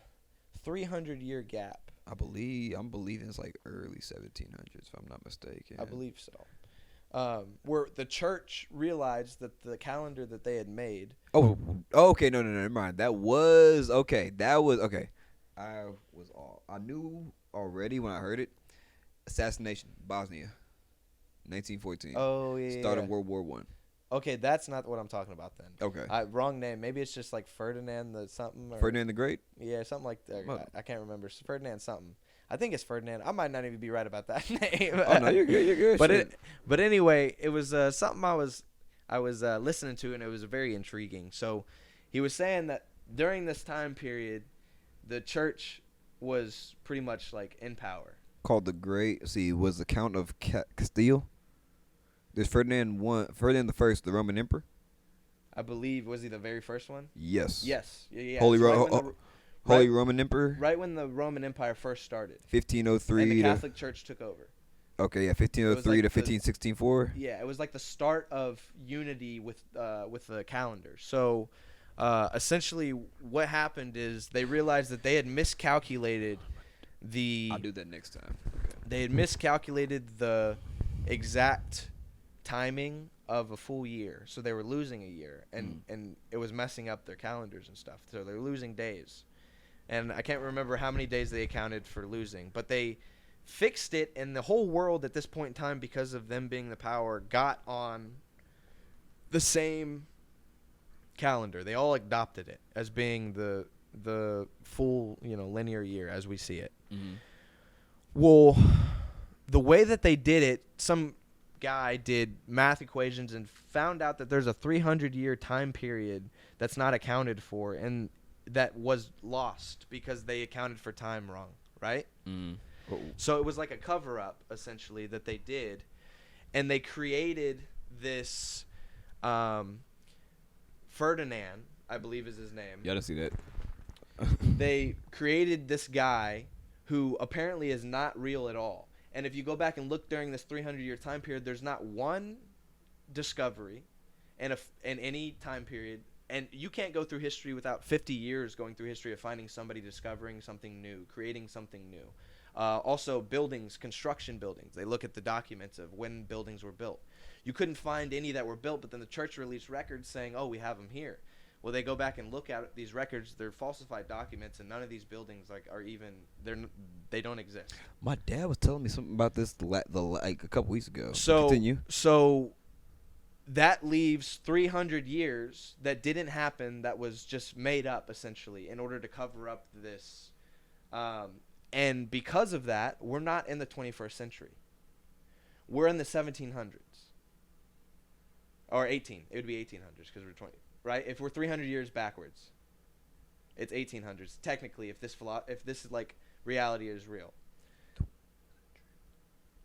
300-year gap I'm believing it's like early 1700s, if I'm not mistaken. I believe so. Where the church realized that the calendar that they had made. Oh, okay. No, never mind. That was okay. I was all. I knew already when I heard it. Assassination, Bosnia, 1914. Oh yeah. Start of World War One. Okay, that's not what I'm talking about then. Okay. Wrong name. Maybe it's just like Ferdinand the something. Or, Ferdinand the Great. Yeah, something like that. What? I can't remember. Ferdinand something. I think it's Ferdinand. I might not even be right about that name. Oh no, you're good. You're good. But anyway, it was something I was listening to, and it was very intriguing. So he was saying that during this time period, the church was pretty much like in power. Called the Great. See, was the Count of Castile. There's Ferdinand the First, the Roman Emperor. I believe, was he the very first one? Yes. Yes. Yeah. Holy Roman Emperor. Right when the Roman Empire first started. 1503. And the Catholic Church took over. Okay, yeah, 1503 like to 1564. Yeah, it was like the start of unity with the calendar. So, essentially, what happened is they realized that they had miscalculated I'll do that next time. Okay. They had miscalculated the exact timing of a full year, so they were losing a year, and it was messing up their calendars and stuff. So they're losing days, and I can't remember how many days they accounted for losing, but they fixed it, and the whole world at this point in time, because of them being the power, got on the same calendar. They all adopted it as being the full, linear year as we see it. Mm-hmm. Well, the way that they did it, some guy did math equations and found out that there's a 300-year time period that's not accounted for, and that was lost because they accounted for time wrong, right? Mm. So it was like a cover-up, essentially, that they did, and they created this Ferdinand, I believe is his name. Yeah, I see that. They created this guy who apparently is not real at all. And if you go back and look during this 300-year time period, there's not one discovery in any time period. And you can't go through history without 50 years going through history of finding somebody discovering something new, creating something new. Also, buildings, construction buildings. They look at the documents of when buildings were built. You couldn't find any that were built, but then the church released records saying, oh, we have them here. Well, they go back and look at these records. They're falsified documents, and none of these buildings they don't exist. My dad was telling me something about this a couple weeks ago. So continue. So that leaves 300 years that didn't happen. That was just made up essentially in order to cover up this. And because of that, we're not in the 21st century. We're in the 1700s or 18. It would be 1800s because we're 20. Right? If we're 300 years backwards, it's 1800s. Technically, if this is like reality is real.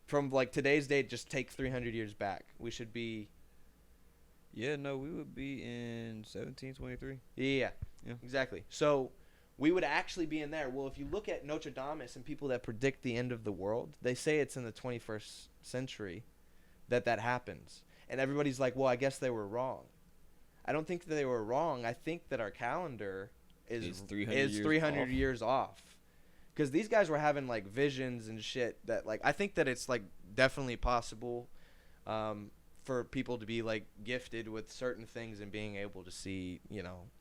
From like today's date, just take 300 years back. We should be. Yeah, no, we would be in 1723. Yeah, exactly. So we would actually be in there. Well, if you look at Nostradamus and people that predict the end of the world, they say it's in the 21st century that happens. And everybody's like, well, I guess they were wrong. I don't think that they were wrong. I think that our calendar is 300 years off. Because these guys were having, like, visions and shit that, like, I think that it's, like, definitely possible for people to be, like, gifted with certain things and being able to see,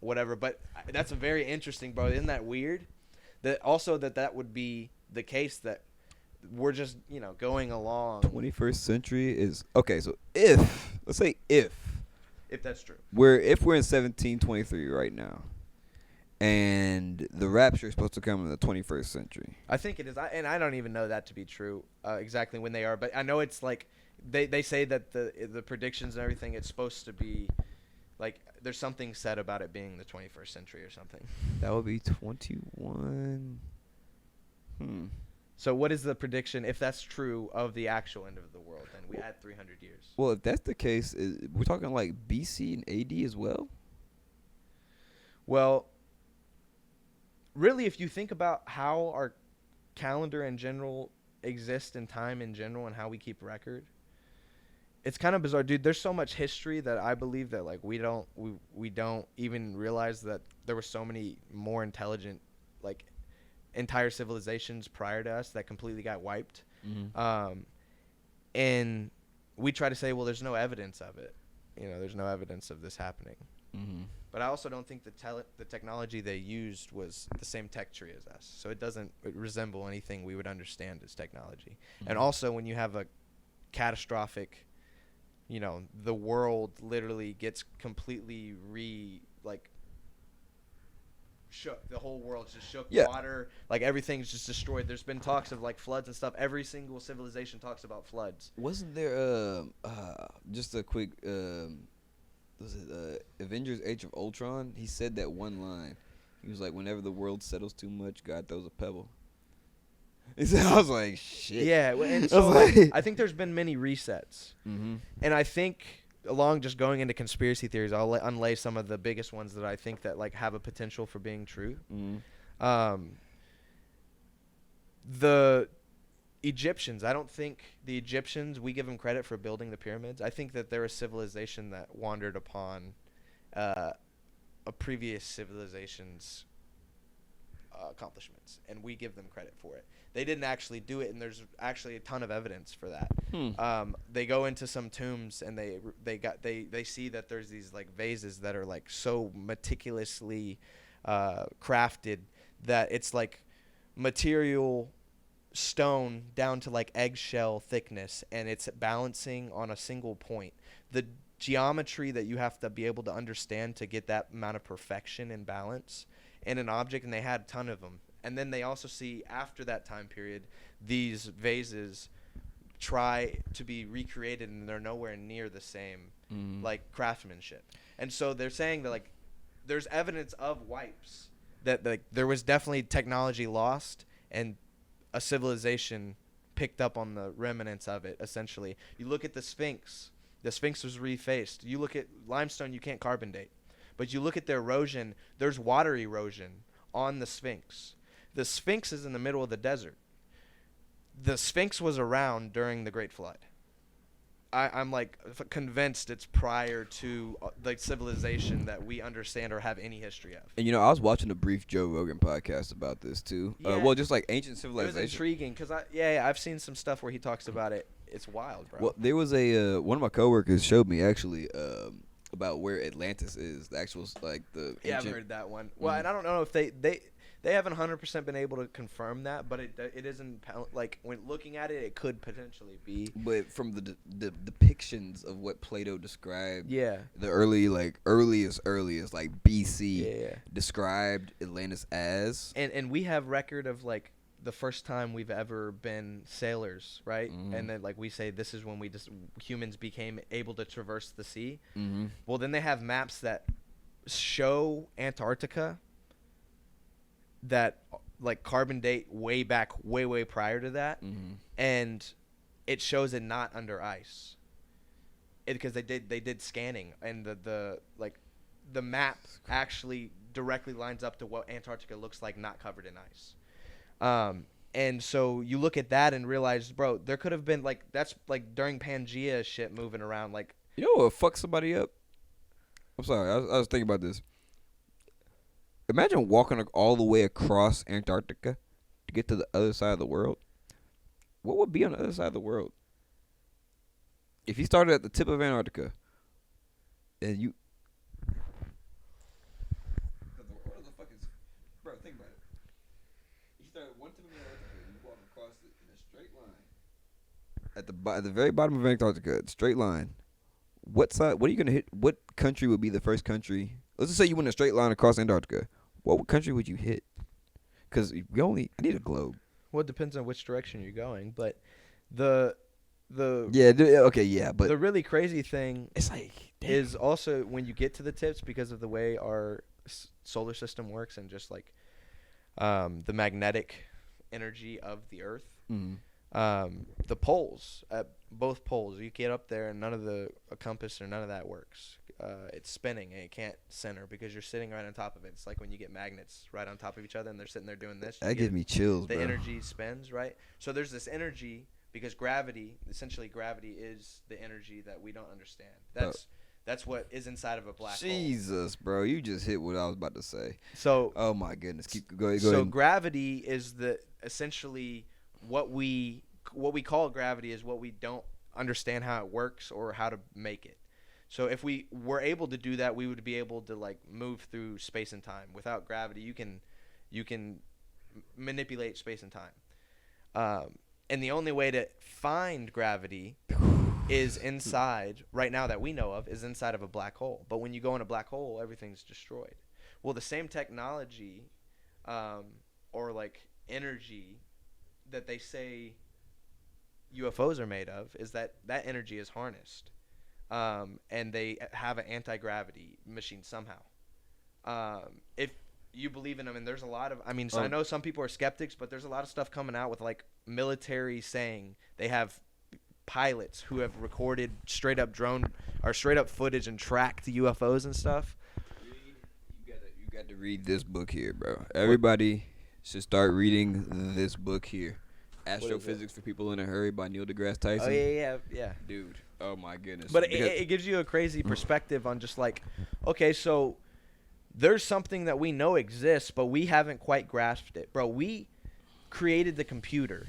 whatever. But that's a very interesting, bro. Isn't that weird? That also that would be the case that we're just, going along. 21st century is okay. So let's say if that's true, if we're in 1723 right now, and the rapture is supposed to come in the 21st century. I think it is, and I don't even know that to be true exactly when they are, but I know it's like they say that the predictions and everything, it's supposed to be like there's something said about it being the 21st century or something. That would be 21. So what is the prediction, if that's true, of the actual end of the world? Then we had 300 years. Well, if that's the case, we're talking like BC and AD as well? Well, really, if you think about how our calendar in general exists in time in general and how we keep record, it's kind of bizarre. Dude, there's so much history that I believe that like we don't even realize that there were so many more intelligent like entire civilizations prior to us that completely got wiped. Mm-hmm. And we try to say, well, there's no evidence of it. You know, there's no evidence of this happening. Mm-hmm. But I also don't think the technology they used was the same tech tree as us. So it doesn't resemble anything we would understand as technology. Mm-hmm. And also when you have a catastrophic, you know, the world literally gets completely shook. The whole world's just shook. Yeah. Water, like everything's just destroyed. There's been talks of like floods and stuff. Every single civilization talks about floods. Wasn't there just a quick was it Avengers: Age of Ultron? He said that one line. He was like, "Whenever the world settles too much, God throws a pebble." He said, I was like, "Shit." Yeah, and I so was like- I think there's been many resets, Mm-hmm. and I think along just going into conspiracy theories, I'll unlay some of the biggest ones that I think that like have a potential for being true. Mm-hmm. The Egyptians, I don't think the Egyptians, we give them credit for building the pyramids. I think that they're a civilization that wandered upon a previous civilization's accomplishments, and we give them credit for it. They didn't actually do it, and there's actually a ton of evidence for that. They go into some tombs, and they see that there's these like vases that are like so meticulously crafted that it's like material stone down to like eggshell thickness, and it's balancing on a single point. The geometry that you have to be able to understand to get that amount of perfection and balance in an object, and they had a ton of them. And then they also see after that time period these vases try to be recreated, and they're nowhere near the same like craftsmanship. And so they're saying that like there's evidence of wipes, that like there was definitely technology lost and a civilization picked up on the remnants of it. Essentially, you look at the Sphinx. The Sphinx was refaced. You look at limestone, you can't carbon date. But you look at the erosion, there's water erosion on the Sphinx. The Sphinx is in the middle of the desert. The Sphinx was around during the Great Flood. I'm like convinced it's prior to the civilization that we understand or have any history of. And you know, I was watching a brief Joe Rogan podcast about this too. Yeah. Well, just like ancient It civilization. was intriguing because I've seen some stuff where he talks about it. It's wild, bro. Well, there was a one of my coworkers showed me actually about where Atlantis is. The actual like the Yeah, I've ancient. heard that one. Well, and I don't know if they haven't 100% been able to confirm that, but it isn't like when looking at it, it could potentially be. But from the depictions of what Plato described, Yeah. the earliest like BC Yeah. described Atlantis as. And we have record of like the first time we've ever been sailors, right? Mhm. And then like we say this is when humans became able to traverse the sea. Mm-hmm. Well, then they have maps that show Antarctica that like carbon date way back, way prior to that, Mm-hmm. and it shows it not under ice. Because they did scanning, and the map actually directly lines up to what Antarctica looks like, not covered in ice. And so you look at that and realize, bro, there could have been like that's like during Pangea shit moving around, like You know what fuck somebody up? I'm sorry, I was thinking about this. Imagine walking all the way across Antarctica to get to the other side of the world. What would be on the other side of the world? If you started at the tip of Antarctica, and you... What the fuck is... Bro, think about it. You start at one tip of Antarctica, and you walk across it in a straight line. At the very bottom of Antarctica, straight line. What side? What are you gonna hit? What country would be the first country? Let's just say you went a straight line across Antarctica. What country would you hit? Because I need a globe. well, it depends on which direction you're going, but the But the really crazy thing it's like is also when you get to the tips, because of the way our solar system works and just like the magnetic energy of the Earth. Mhm. The poles at both poles, you get up there and none of the compass or none of that works. It's spinning and it can't center because you're sitting right on top of it. It's like when you get magnets right on top of each other and they're sitting there doing this. that gives me chills, The bro. energy spins, right? So there's this energy because gravity, essentially gravity is the energy that we don't understand. That's what is inside of a black hole. Jesus, bro, you just hit what I was about to say. So Oh my goodness, go ahead. so gravity is essentially what we call gravity is what we don't understand how it works or how to make it. So if we were able to do that, we would be able to like move through space and time. Without gravity, you can manipulate space and time. And the only way to find gravity is inside, right now that we know of, is inside of a black hole. But when you go in a black hole, everything's destroyed. Well, the same technology or like energy that they say UFOs are made of is that energy is harnessed. And they have an anti-gravity machine somehow. If you believe in them, and there's a lot of, I know some people are skeptics, but there's a lot of stuff coming out with like military saying they have pilots who have recorded straight up footage and tracked the UFOs and stuff. You got to read this book here, bro. Everybody should start reading this book here. Astrophysics for People in a Hurry by Neil deGrasse Tyson. Oh yeah. Dude, oh my goodness. But it gives you a crazy perspective on just like, okay, so there's something that we know exists, but we haven't quite grasped it. Bro, we created the computer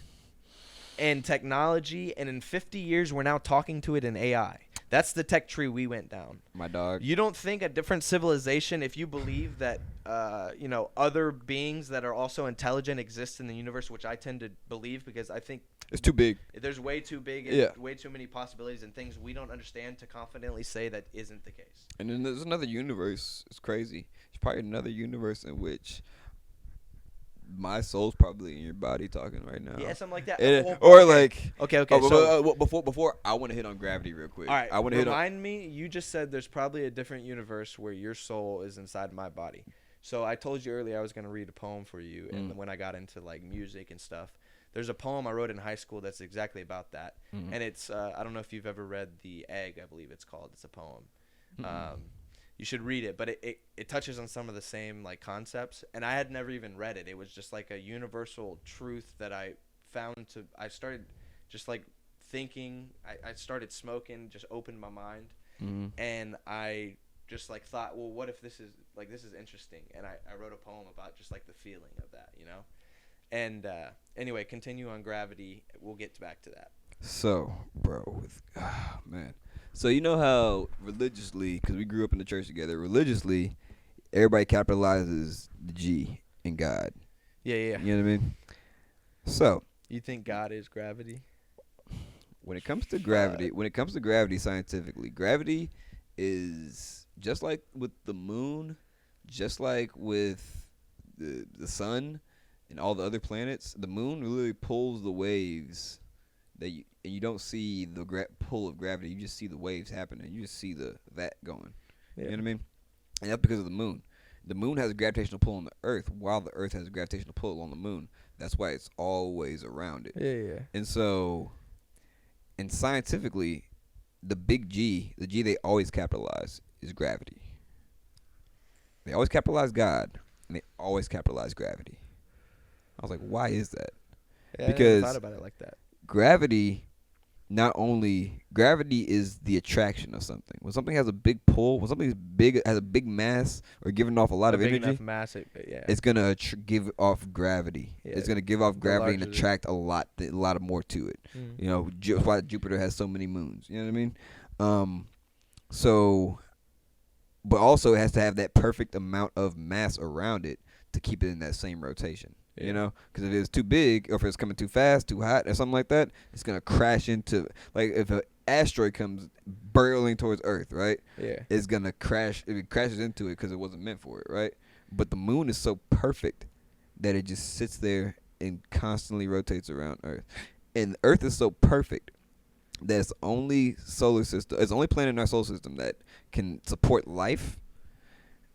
and technology, and in 50 years, we're now talking to it in AI. That's the tech tree we went down. My dog. You don't think a different civilization, if you believe that, other beings that are also intelligent exist in the universe, which I tend to believe because I think it's too big. There's way too big and way too many possibilities and things we don't understand to confidently say that isn't the case. And then there's another universe. It's crazy. There's probably another universe in which my soul's probably in your body talking right now. Yeah, something like that. Okay. So before I want to hit on gravity real quick. All right. I want to remind me. You just said there's probably a different universe where your soul is inside my body. So I told you earlier I was gonna read a poem for you, and when I got into like music and stuff, there's a poem I wrote in high school that's exactly about that, and it's I don't know if you've ever read The Egg, I believe it's called. It's a poem. You should read it, but it touches on some of the same like concepts, and I had never even read it. It was just like a universal truth that I found I started just like thinking. I started smoking, just opened my mind, and I just like thought, well, what if this is interesting, and I wrote a poem about just like the feeling of that, And anyway, continue on gravity. We'll get back to that. So, bro, man. So you know how religiously, because we grew up in the church together, religiously, everybody capitalizes the G in God. Yeah. You know what I mean? So. You think God is gravity? When it comes to gravity scientifically, gravity is just like with the moon, just like with the sun and all the other planets. The moon really pulls the waves that you don't see the pull of gravity. You just see the waves happening. You just see that going. Yeah. You know what I mean? And that's because of the moon. The moon has a gravitational pull on the Earth, while the Earth has a gravitational pull on the moon. That's why it's always around it. Yeah. And so, and scientifically, the big G, the G they always capitalize, is gravity. They always capitalize God, and they always capitalize gravity. I was like, why is that? Yeah, because I never thought about it like that. Gravity is the attraction of something. When something has a big pull, when something has a big mass or giving off a lot of energy, enough mass, it's gonna give off gravity. Yeah, it's gonna give off gravity and attract a lot more to it. That's why Jupiter has so many moons. You know what I mean? But also it has to have that perfect amount of mass around it to keep it in that same rotation. Yeah. Because if it's too big or if it's coming too fast, too hot or something like that, it's going to crash into, like if an asteroid comes barreling towards Earth, right? Yeah. It's going to crash. It crashes into it because it wasn't meant for it, right? But the moon is so perfect that it just sits there and constantly rotates around Earth. And Earth is so perfect that it's the only planet in our solar system that can support life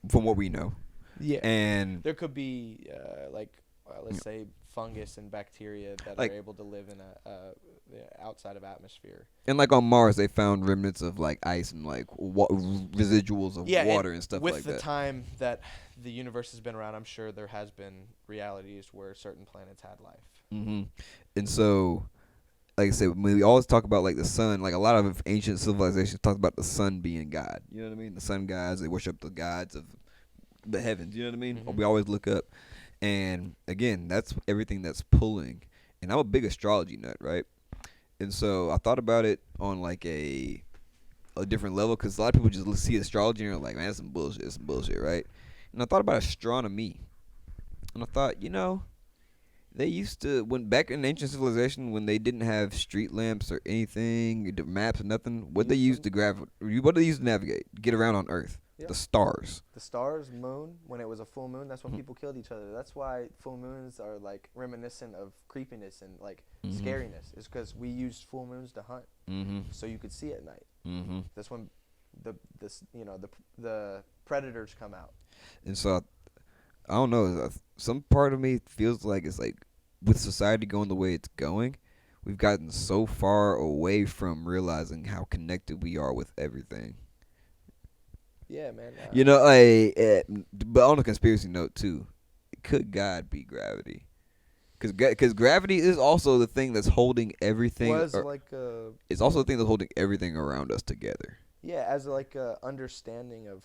from what we know. Yeah. And there could be let's say fungus and bacteria that are able to live in a outside of atmosphere. And like on Mars, they found remnants of like ice and like residuals of water and stuff like that. With the time that the universe has been around, I'm sure there has been realities where certain planets had life. Mm-hmm. And so, like I said, when we always talk about like the sun, like a lot of ancient civilizations talk about the sun being God. You know what I mean? The sun gods, they worship the gods of the heavens. You know what I mean? Mhm. We always look up, and again, that's everything that's pulling. And I'm a big astrology nut, right? And so I thought about it on like a different level because a lot of people just see astrology and they're like, man, that's some bullshit, right? And I thought about astronomy, and I thought, they used to when back in ancient civilization when they didn't have street lamps or anything, the maps or nothing. What they used to what they used to navigate, get around on Earth, Yeah. the stars. The stars, moon, when it was a full moon, that's when Mhm. people killed each other. That's why full moons are like reminiscent of creepiness and like Mhm. scariness. Is because we used full moons to hunt, Mm-hmm. so you could see at night. Mm-hmm. That's when the predators come out. And so I don't know. Some part of me feels like it's like with society going the way it's going, we've gotten so far away from realizing how connected we are with everything. Yeah, man. But on a conspiracy note too, could God be gravity? Because gravity is also the thing that's holding everything. was like It's also the thing that's holding everything around us together. yeah, as like a understanding of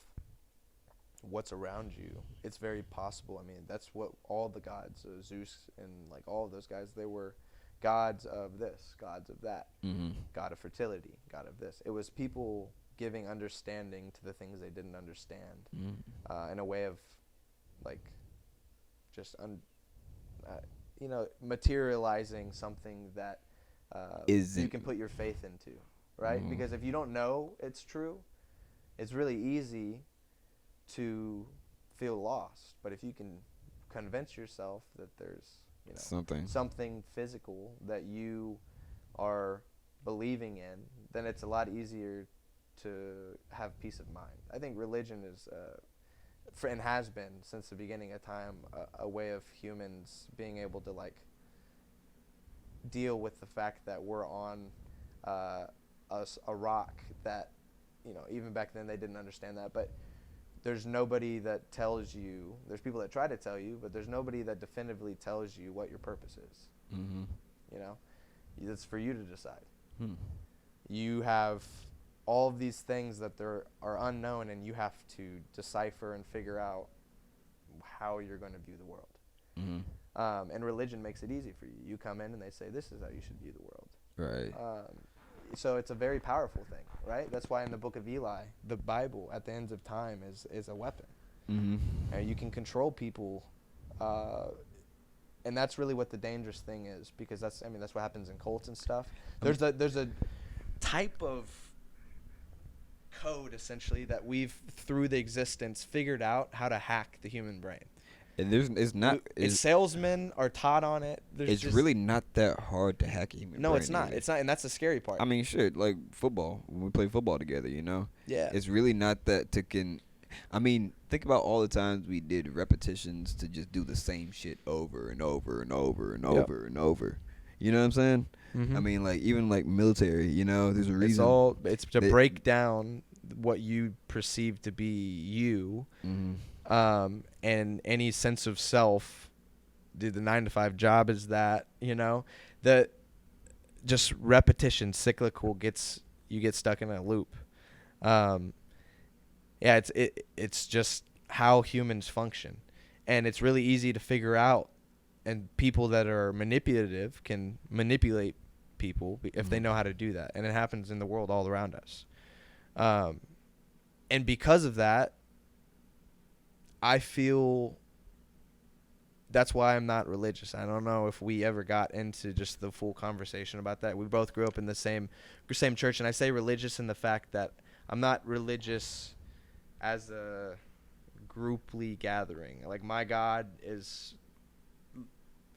what's around you. It's very possible. I mean, that's what all the gods, Zeus and like all of those guys, they were gods of this, gods of that, Mm-hmm. god of fertility, god of this. It was people giving understanding to the things they didn't understand, in a way of like just materializing something that you Isn't. can put your faith into, right? Mhm. Because if you don't know it's true, it's really easy to feel lost. But if you can convince yourself that there's something physical that you are believing in, then it's a lot easier to have peace of mind. I think religion is and has been since the beginning of time a way of humans being able to like deal with the fact that we're on a rock that, even back then they didn't understand that, but there's nobody that tells you. There's people that try to tell you, but there's nobody that definitively tells you what your purpose is. Mm-hmm. It's for you to decide. Hmm. You have all of these things that are unknown, and you have to decipher and figure out how you're going to view the world. Mm-hmm. And religion makes it easy for you. You come in and they say, this is how you should view the world. Right. So it's a very powerful thing, right? That's why in the book of Eli, the Bible at the ends of time is a weapon. Mm-hmm. And you can control people, and that's really what the dangerous thing is, because that's what happens in cults and stuff. There's a type of code essentially that we've through the existence figured out how to hack the human brain. And Salesmen are taught on it. It's really not that hard to hack a human brain. No, it's not. Either. It's not, and that's the scary part. I mean, shit, like football. When we play football together, Yeah. it's really not that think about all the times we did repetitions to just do the same shit over and over and over and over and over. You know what I'm saying? Mm-hmm. I mean, like even like military. There's a reason. It's to break down what you perceive to be you. Mm-hmm. And any sense of self. The 9-to-5 job is that, that just repetition, cyclical, you get stuck in a loop. It's just how humans function, and it's really easy to figure out. And people that are manipulative can manipulate people if they know how to do that, and it happens in the world all around us. And because of that, I feel that's why I'm not religious. I don't know if we ever got into just the full conversation about that. We both grew up in the same church, and I say religious in the fact that I'm not religious as a grouply gathering. Like my God is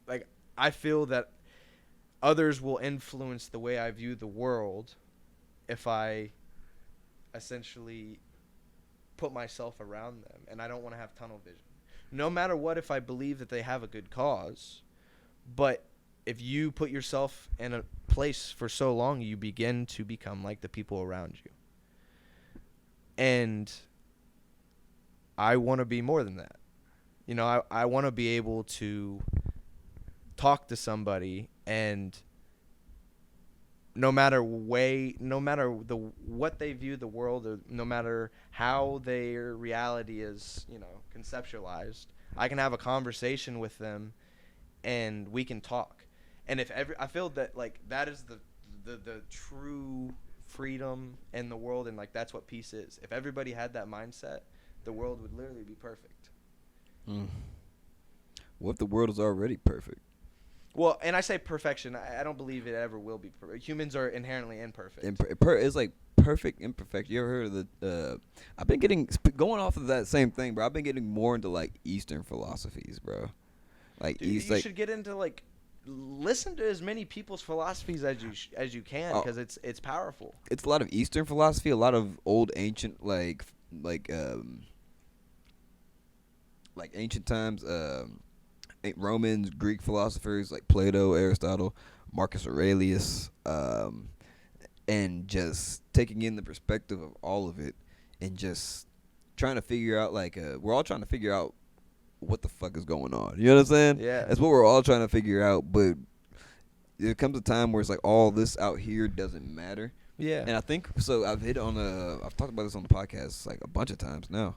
like I feel that others will influence the way I view the world if I essentially put myself around them, and I don't want to have tunnel vision. No matter what, if I believe that they have a good cause, but if you put yourself in a place for so long, you begin to become like the people around you. And I want to be more than that. I want to be able to talk to somebody and no matter what they view the world, or no matter how their reality is, conceptualized, I can have a conversation with them, and we can talk. And I feel that like that is the true freedom in the world, and like that's what peace is. If everybody had that mindset, the world would literally be perfect. What if the world is already perfect? Well, and I say perfection. I don't believe it ever will be perfect. Humans are inherently imperfect. It's like perfect imperfect. You ever heard of the? I've been going off of that same thing, bro. I've been getting more into like Eastern philosophies, bro. Like Dude, you should get into like listen to as many people's philosophies as you can, because it's powerful. It's a lot of Eastern philosophy, a lot of old ancient like ancient times. Romans, Greek philosophers like Plato, Aristotle, Marcus Aurelius, and just taking in the perspective of all of it, and just trying to figure out we're all trying to figure out what the fuck is going on. You know what I'm saying? Yeah. That's what we're all trying to figure out. But there comes a time where it's like all this out here doesn't matter. Yeah. And I think so. I've talked about this on the podcast like a bunch of times now.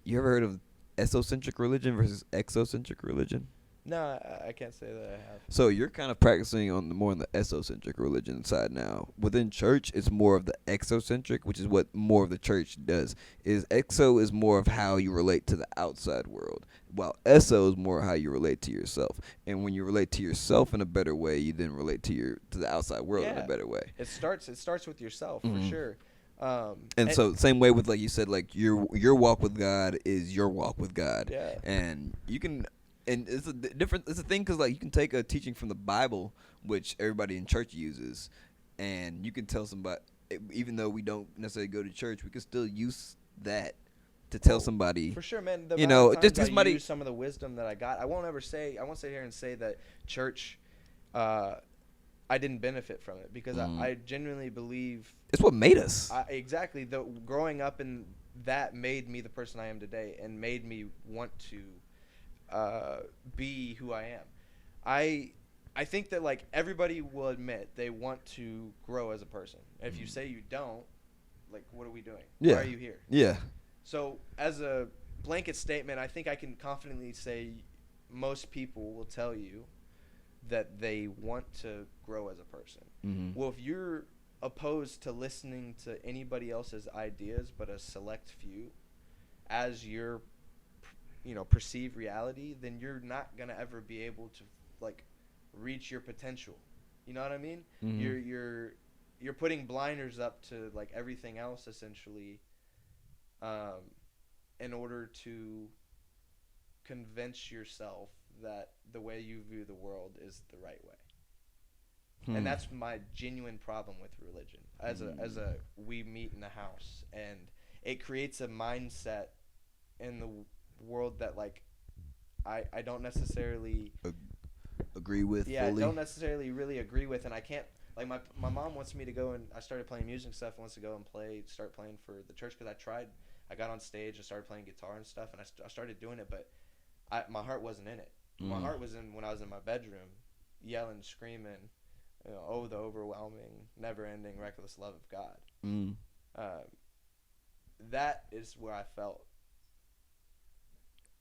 You ever heard of esocentric religion versus exocentric religion? No, I can't say that I have. So you're kind of practicing more on the esocentric religion side now. Within church, it's more of the exocentric, which is what more of the church does. Exo is more of how you relate to the outside world, while eso is more how you relate to yourself. And when you relate to yourself in a better way, you then relate to the outside world in a better way. It starts with yourself for sure. And so same way with like you said, like your walk with God is your walk with God. Yeah. And you can. And it's a thing because like you can take a teaching from the Bible, which everybody in church uses, and you can tell somebody, even though we don't necessarily go to church, we can still use that to tell somebody. For sure, man. Just somebody use some of the wisdom that I got. I won't sit here and say that church, I didn't benefit from it, because I genuinely believe it's what made us. Exactly. Growing up in that made me the person I am today, and made me want to be who I am. I think that like everybody will admit they want to grow as a person. And if you say you don't, like, what are we doing? Yeah. Why are you here? Yeah. So as a blanket statement, I think I can confidently say most people will tell you that they want to grow as a person. Mm-hmm. Well, if you're opposed to listening to anybody else's ideas but a select few as your perceived reality, then you're not gonna ever be able to like reach your potential. You know what I mean? Mm-hmm. You're putting blinders up to like everything else essentially, in order to convince yourself that the way you view the world is the right way. And that's my genuine problem with religion. We meet in a house, and it creates a mindset in the world that like I don't necessarily agree with. Yeah, fully. I don't necessarily really agree with, and I can't like my mom wants me to go, and I started playing music and stuff. Wants to go and start playing for the church, because I got on stage and started playing guitar and stuff, and I started doing it, but my heart wasn't in it. My heart was in when I was in my bedroom, yelling, screaming, oh, the overwhelming, never-ending, reckless love of God. That is where I felt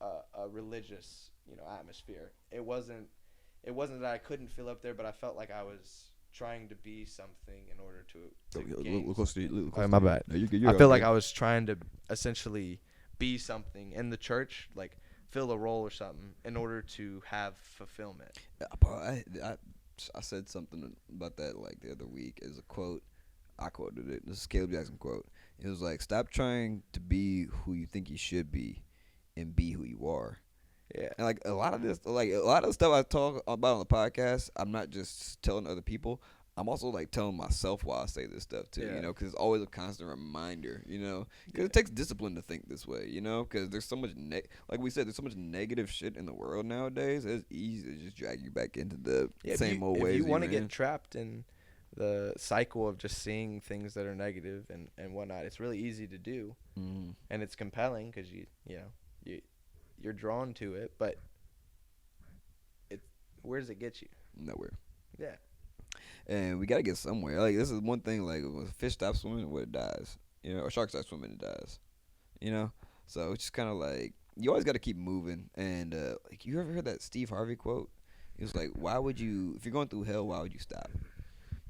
a religious, atmosphere. It wasn't that I couldn't feel up there, but I felt like I was trying to be something in order to gain. My bad. No, you're I feel like I was trying to essentially be something in the church, like fill a role or something, in order to have fulfillment. I said something about that like the other week as a quote. I quoted it. This is a Caleb Jackson quote. It was like, stop trying to be who you think you should be, and be who you are. Yeah. And like a lot of the stuff I talk about on the podcast, I'm not just telling other people. I'm also like telling myself while I say this stuff too, because it's always a constant reminder, because it takes discipline to think this way, because there's so much, like we said, there's so much negative shit in the world nowadays. It's easy to just drag you back into the same old ways. If you want to get trapped in the cycle of just seeing things that are negative and whatnot, it's really easy to do, and it's compelling because you're drawn to it, but where does it get you? Nowhere. Yeah. and we gotta get somewhere. Like this is one thing. Like when a fish stops swimming, what it dies. Or a shark stops swimming, it dies. You know. So it's just kind of like you always got to keep moving. And like you ever heard that Steve Harvey quote? He was like, "Why would you? If you're going through hell, why would you stop?"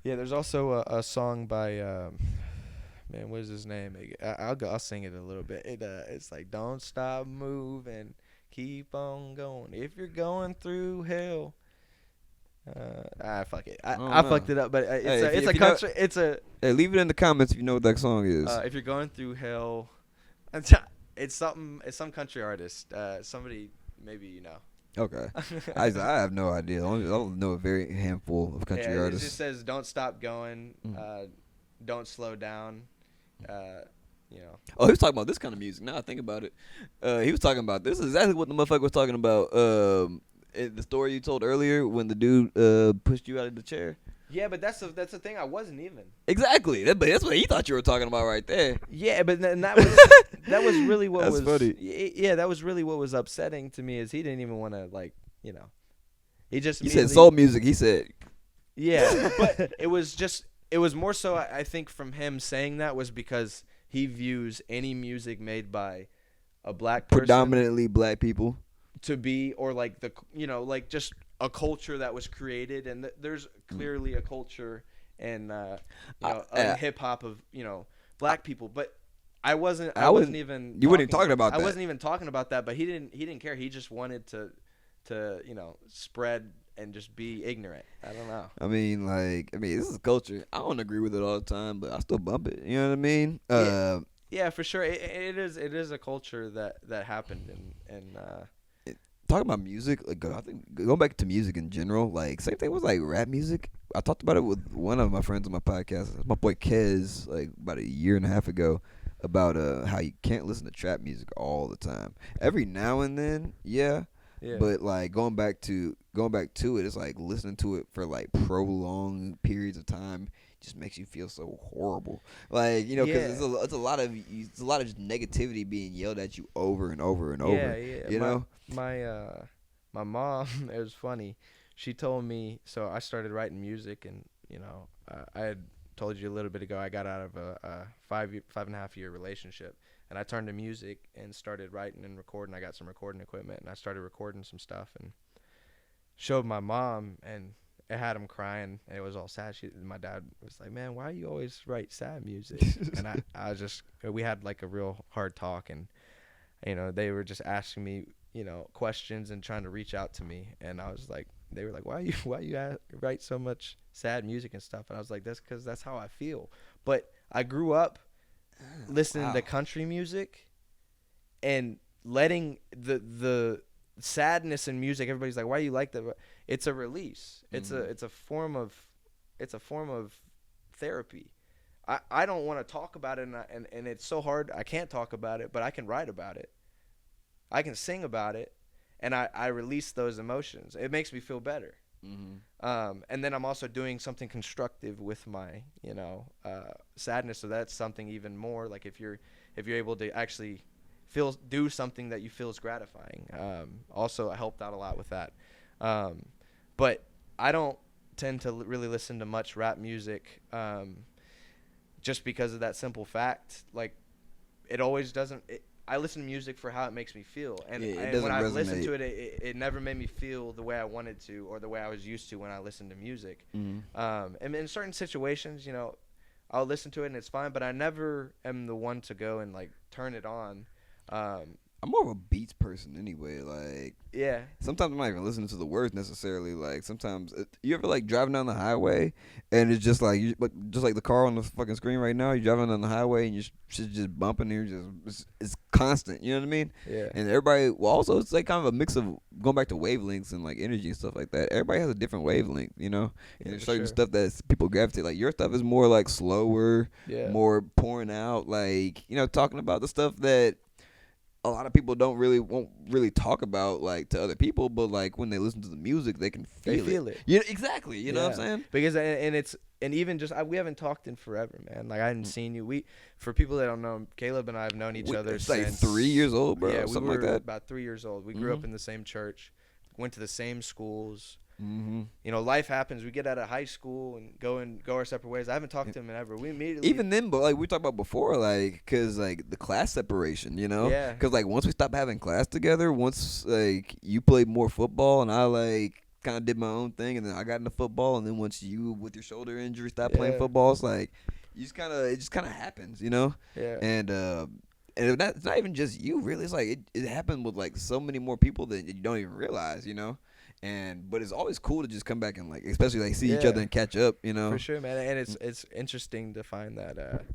Yeah, there's also a song by man, what is his name? I'll sing it a little bit. It's like don't stop moving, keep on going. If you're going through hell, fuck it. I fucked it up, but it's a country. It's a. Hey, leave it in the comments if you know what that song is. If you're going through hell, it's something. It's some country artist. Somebody maybe you know. Okay. I have no idea. I only know a very handful of country artists. It just says don't stop going, don't slow down, you know. Oh, he was talking about this kind of music. Now I think about it. He was talking about this is exactly what the motherfucker was talking about. The story you told earlier when the dude pushed you out of the chair. Yeah, but that's the thing. I wasn't even. Exactly. That's what he thought you were talking about right there. Yeah, but that was really what was funny. Yeah, that was really what was upsetting to me is he didn't even want to he just. He said soul music. He said. Yeah, but it was more so I think from him saying that was because he views any music made by a black person, predominantly black people, to be or like just a culture that was created, and there's clearly a culture and hip hop of black people, but I wasn't even. You weren't talking about that. I wasn't even talking about that, but he didn't care. He just wanted to spread and just be ignorant. I don't know. I mean, this is culture. I don't agree with it all the time, but I still bump it. You know what I mean? Yeah, for sure. It is a culture that happened and. Talking about music, like I think going back to music in general, like same thing with like rap music. I talked about it with one of my friends on my podcast, my boy Kez, like about a year and a half ago, about how you can't listen to trap music all the time. Every now and then, yeah. But like going back to it, it's like listening to it for like prolonged periods of time just makes you feel so horrible. Like because it's a lot of just negativity being yelled at you over and over and over. Yeah. You know. My mom, it was funny. She told me, so I started writing music, and I had told you a little bit ago I got out of a 5.5 year relationship, and I turned to music and started writing and recording. I got some recording equipment, and I started recording some stuff and showed my mom, and it had him crying, and it was all sad. My dad was like, "Man, why you always write sad music?" And I was just, we had like a real hard talk, and they were just asking me questions and trying to reach out to me, and I was like, they were like, why you write so much sad music and stuff? And I was like, that's because that's how I feel. But I grew up listening to country music and letting the sadness in music. Everybody's like, why do you like that? It's a release. It's a form of therapy. I don't want to talk about it, and it's so hard. I can't talk about it, but I can write about it. I can sing about it, and I release those emotions. It makes me feel better. Mm-hmm. And then I'm also doing something constructive with my, sadness. So that's something even more. Like if you're able to actually do something that you feel is gratifying. Also, I helped out a lot with that. But I don't tend to really listen to much rap music, just because of that simple fact. Like, it always doesn't. I listen to music for how it makes me feel, and when I listen to it, it never made me feel the way I wanted to or the way I was used to when I listened to music. Mm-hmm. And in certain situations, I'll listen to it and it's fine, but I never am the one to go and like turn it on. I'm more of a beats person anyway. Like, yeah. Sometimes I'm not even listening to the words necessarily. Like, sometimes you ever like driving down the highway and it's just like just like the car on the fucking screen right now. You're driving down the highway and your shit's just bumping. And it's constant. You know what I mean? Yeah. And everybody. Well, also it's like kind of a mix of going back to wavelengths and like energy and stuff like that. Everybody has a different wavelength. And there's certain stuff that people gravitate. Like your stuff is more like slower, more pouring out. Like talking about the stuff that a lot of people won't really talk about like to other people, but like when they listen to the music, they can feel it. Yeah, exactly. You know what I'm saying? Because and even just we haven't talked in forever, man. Like I hadn't seen you. For people that don't know, Caleb and I have known each other since like 3 years old, bro. Yeah, something we were like that. About 3 years old. We grew up in the same church, went to the same schools. You know, life happens. We get out of high school and go our separate ways. I haven't talked to him in ever. We immediately Even then, but like we talked about before, like, cause like the class separation, you know, Yeah. cause like once we stopped having class together, once like you played more football and I like kind of did my own thing, and then I got into football, and then once you with your shoulder injury stopped playing Yeah. football, it's like you just kind of it just kind of happens, you know, Yeah. and it's not even just you, really. It's like it happened with like so many more people that you don't even realize, you know. But it's always cool to just come back and like, especially like see each Yeah. other and catch up, you know. For sure, man. And it's interesting to find that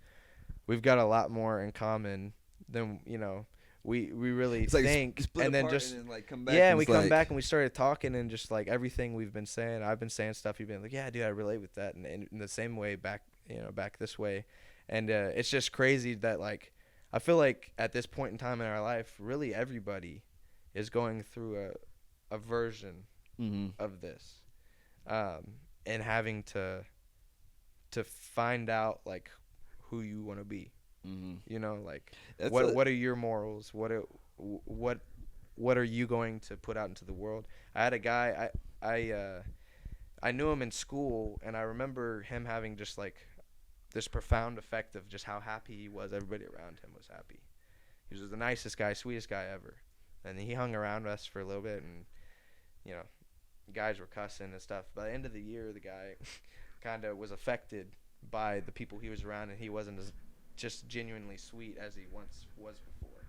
we've got a lot more in common than, you know, we really It's like think. split And then apart just and then like come back. yeah, and and we it's come like, back and we started talking, and just like everything we've been saying, I've been saying stuff. You've been like, yeah, dude, I relate with that, and in the same way back, you know, back this way, and it's just crazy that like I feel like at this point in time in our life, really everybody is going through a version of this, and having to find out like who you want to be. You know, like That's what are your morals? What are you going to put out into the world? I had a guy I knew him in school, and I remember him having just like this profound effect of just how happy he was. Everybody around him was happy. He was the nicest guy, sweetest guy ever. And he hung around us for a little bit, and you know, guys were cussing and stuff. By the end of the year, the guy kind of was affected by the people he was around, and he wasn't as just genuinely sweet as he once was before.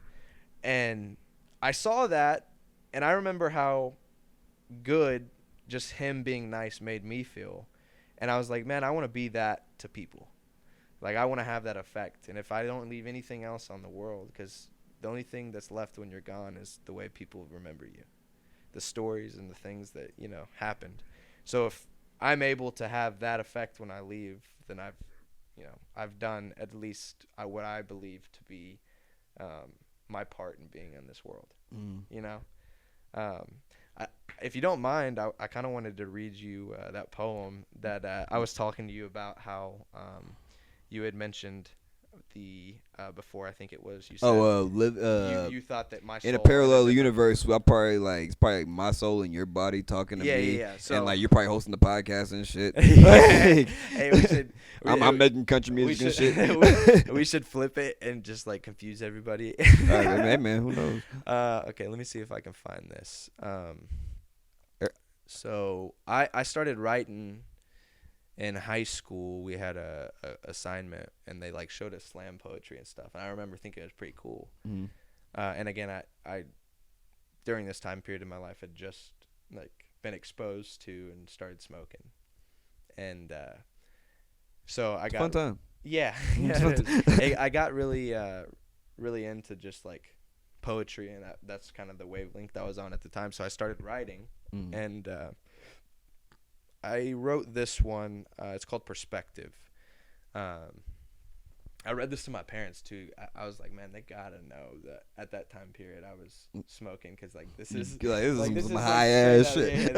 And I saw that, and I remember how good just him being nice made me feel. And I was like, man, I want to be that to people. Like, I want to have that effect. And if I don't leave anything else on the world, because the only thing that's left when you're gone is the way people remember you, the stories and the things that, you know, happened. So if I'm able to have that effect when I leave, then I've done at least what I believe to be my part in being in this world. You know, if you don't mind, I kind of wanted to read you that poem that I was talking to you about, how you had mentioned the before. I think it was you said you thought that my soul in a parallel different- universe, I probably like it's probably like my soul and your body talking to me. Yeah. So, and like you're probably hosting the podcast and shit. Hey, we should. I'm making country music and shit. we should flip it and just like confuse everybody. Hey man, who knows? Okay, let me see if I can find this. So I started writing in high school. We had a assignment, and they like showed us slam poetry and stuff, and I remember thinking it was pretty cool. And again, I during this time period in my life had just like been exposed to and started smoking, and so I got Fun time. yeah, I got really into just like poetry, and that's kind of the wavelength I was on at the time. So I started writing, and I wrote this one. It's called Perspective. I read this to my parents too. I was like, man, they gotta know that at that time period I was smoking, because like this is some high ass shit.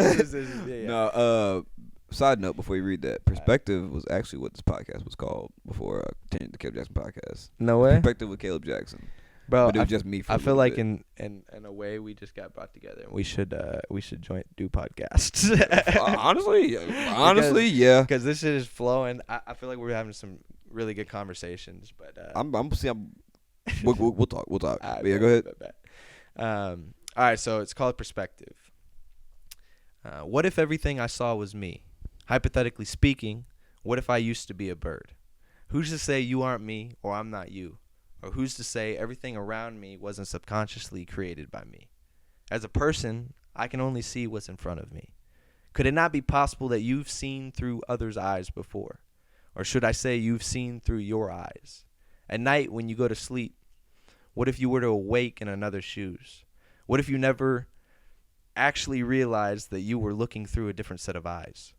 Yeah. No, side note before you read that, Perspective was actually what this podcast was called before the Caleb Jackson podcast. No way, Perspective with Caleb Jackson. bro. But it was just me. For I a feel little like bit. in a way we just got brought together. We should do podcasts. honestly, yeah. Because this shit is flowing. I feel like we're having some really good conversations. But We'll talk. I Yeah, go ahead. bet. All right, so it's called Perspective. What if everything I saw was me? Hypothetically speaking, what if I used to be a bird? Who's to say you aren't me or I'm not you? Or who's to say everything around me wasn't subconsciously created by me? As a person, I can only see what's in front of me. Could it not be possible that you've seen through others' eyes before? Or should I say you've seen through your eyes? At night when you go to sleep, what if you were to awake in another's shoes? What if you never actually realized that you were looking through a different set of eyes?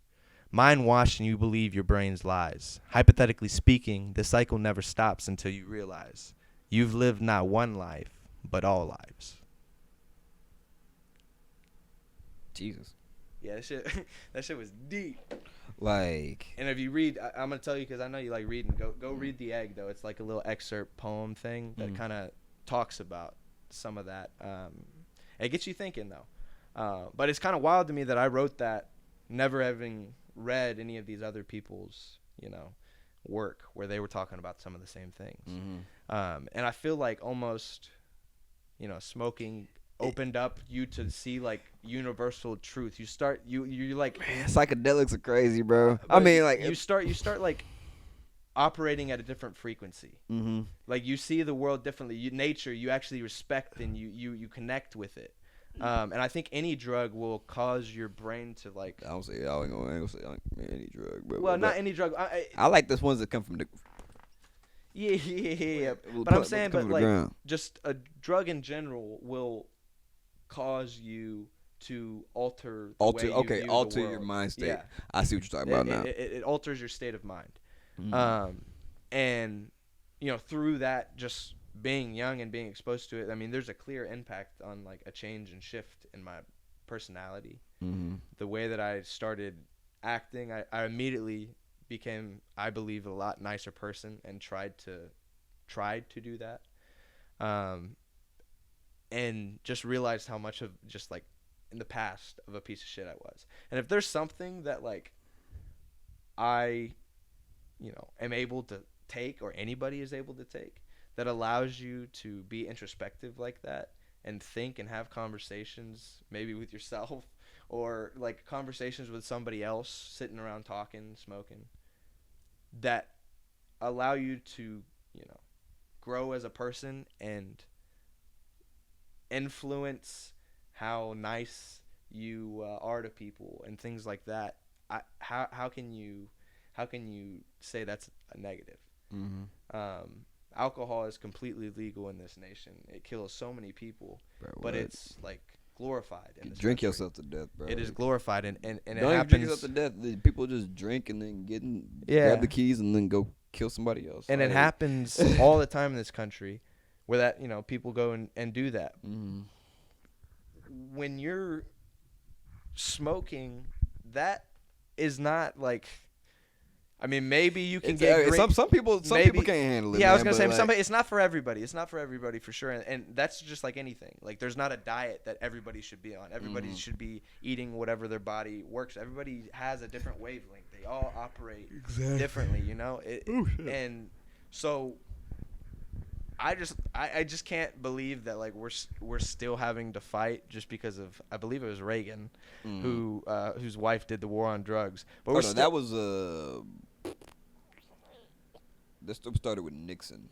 Mind washed and you believe your brain's lies. Hypothetically speaking, the cycle never stops until you realize you've lived not one life, but all lives. Jesus. Yeah, that shit was deep. Like, And if you read, I'm gonna tell you because I know you like reading. Go read The Egg though. It's like a little excerpt poem thing that kind of talks about some of that. It gets you thinking though. But it's kind of wild to me that I wrote that never having read any of these other people's, work where they were talking about some of the same things. And I feel like almost, smoking opened up you to see like universal truth. You start you like, man, psychedelics are crazy, bro. I mean, like you start like operating at a different frequency. Like you see the world differently. Nature you actually respect and you connect with it. And I think any drug will cause your brain to like. I ain't gonna say any drug, but well, not any drug. I like those ones that come from the. Yeah. But I'm saying, but like, just a drug in general will cause you to alter the way you view alter the your world. mind state. Yeah. I see what you're talking about now. It alters your state of mind. And through that, just being young and being exposed to it, I mean, there's a clear impact on like a change and shift in my personality. The way that I started acting, I immediately became, I believe, a lot nicer person and tried to do that. And just realized how much of just like in the past of a piece of shit I was. And if there's something that like I am able to take, or anybody is able to take, that allows you to be introspective like that and think and have conversations maybe with yourself or like conversations with somebody else, sitting around talking, smoking, that allow you to grow as a person and influence how nice you are to people and things like that. How can you say that's a negative? Alcohol is completely legal in this nation. It kills so many people, but it's like glorified. In this drink country. yourself to death, bro. It is glorified, and it don't happens. Even drink yourself to death. People just drink and then grab the keys and then go kill somebody else. And it happens all the time in this country, where that people go and do that. When you're smoking, that is not like. I mean, maybe you can get green. Some people can't handle it. Yeah, man, I was gonna say like, it's not for everybody. It's not for everybody for sure, and that's just like anything. Like, there's not a diet that everybody should be on. Everybody should be eating whatever their body works. Everybody has a different wavelength. They all operate differently, and so I just can't believe that like we're still having to fight just because of, I believe it was Reagan, whose wife did the war on drugs. But that was this started with Nixon.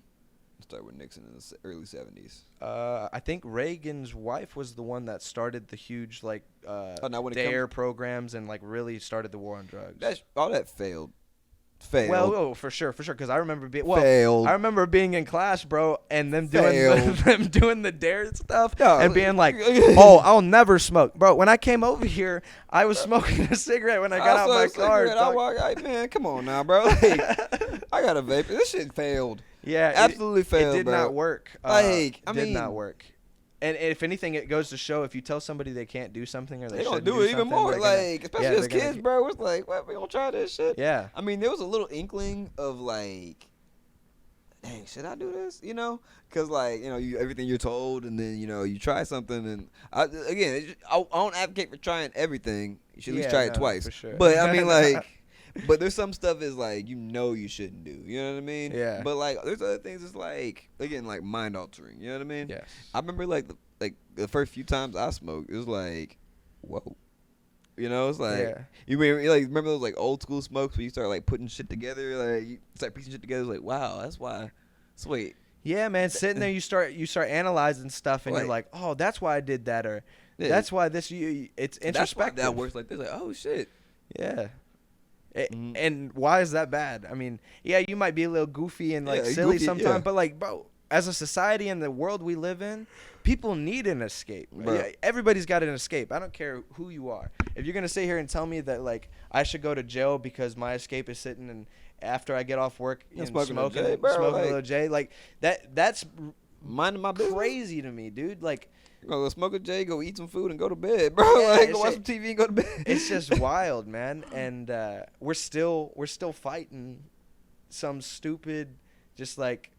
It started with Nixon in the early 70s. I think Reagan's wife was the one that started the huge like DARE programs and like really started the war on drugs. All that failed. Well, for sure, because I remember I remember being in class, bro, and them doing the DARE stuff and being like, "Oh, I'll never smoke, bro." When I came over here, I was smoking a cigarette when I got out my car. Man, come on now, bro. Like, I got a vape. This shit failed. Yeah, absolutely failed. It did bro. Not work. Did not work. And if anything, it goes to show if you tell somebody they can't do something or they don't do it even more. Like, especially as kids, bro. It's like, what, we gonna try this shit? Yeah. I mean, there was a little inkling of like, dang, should I do this? Because like, everything you're told, and then you try something, and I don't advocate for trying everything. You should at least try it twice. For sure. But I mean, like. But there's some stuff is like you shouldn't do. You know what I mean? Yeah. But like there's other things that's like again like mind altering. You know what I mean? Yes. I remember like the first few times I smoked, it was like, whoa. It's like you remember those like old school smokes where you start like putting shit together, like you start piecing shit together. It's like, wow, that's why. Sweet. Yeah, man. Sitting there, you start analyzing stuff, and you're like, oh, that's why I did that, or that's why this. It's introspective. That's why that works like this. Like, oh shit. Yeah. And why is that bad? I mean, yeah, you might be a little goofy and like silly sometimes, but like, bro, as a society and the world we live in, people need an escape. Yeah, everybody's got an escape. I don't care who you are. If you're gonna sit here and tell me that like a jail because my escape is sitting and after I get off work and smoking a little J, like that's minding my business. Crazy to me, dude. Like, go smoke a J, go eat some food, and go to bed, bro. Go watch some TV and go to bed. It's just wild, man. And we're still fighting some stupid, just like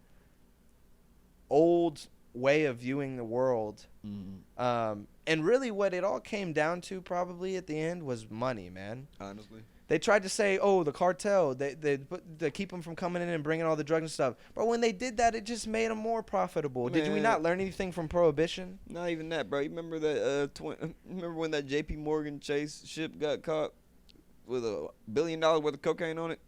old way of viewing the world. Mm-hmm. And really what it all came down to probably at the end was money, man. Honestly. They tried to say, oh, the cartel, they keep them from coming in and bringing all the drugs and stuff. But when they did that, it just made them more profitable. Did we Man. not learn anything from Prohibition? Not even that, bro. You remember that? Remember when that J.P. Morgan Chase ship got caught with $1 billion worth of cocaine on it?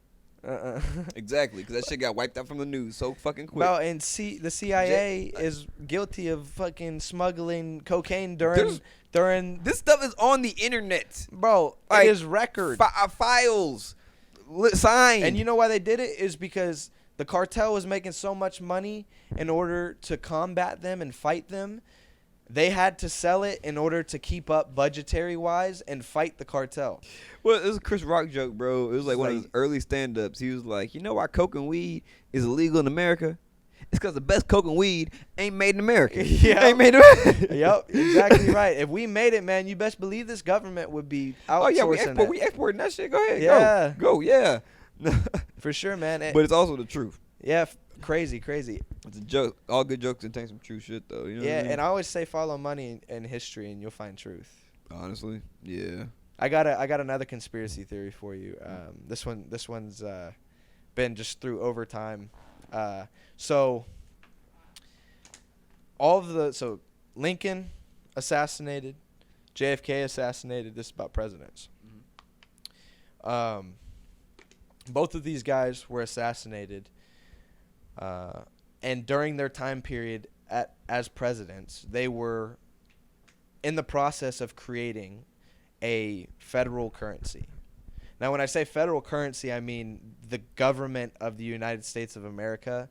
Exactly, because that shit got wiped out from the news so fucking quick. Well, and the CIA is guilty of fucking smuggling cocaine during This stuff is on the internet. bro. Like, it is record. Files signed. And you know why they did it is because the cartel was making so much money in order to combat them and fight them. They had to sell it in order to keep up budgetary wise and fight the cartel. Well, it was a Chris Rock joke, bro. It was like one of his early stand-ups. He was like, you know why coke and weed is illegal in America? It's because the best coke and weed ain't made in America. Yeah. Ain't made in America. Yep, exactly right. If we made it, man, you best believe this government would be outsourcing Oh, yeah, it. we exporting that shit. Go ahead. Yeah. Go, yeah. For sure, man. But it's also the truth. Yeah, crazy. It's a joke. All good jokes contain some true shit, though. You know Yeah, what I mean? and I always say follow money and history, and you'll find truth. Honestly, yeah. I got another conspiracy theory for you. This one's been just through over time. So Lincoln assassinated, JFK assassinated. This is about presidents. Both of these guys were assassinated, and during their time period as presidents, they were in the process of creating a federal currency. Now, when I say federal currency, I mean the government of the United States of America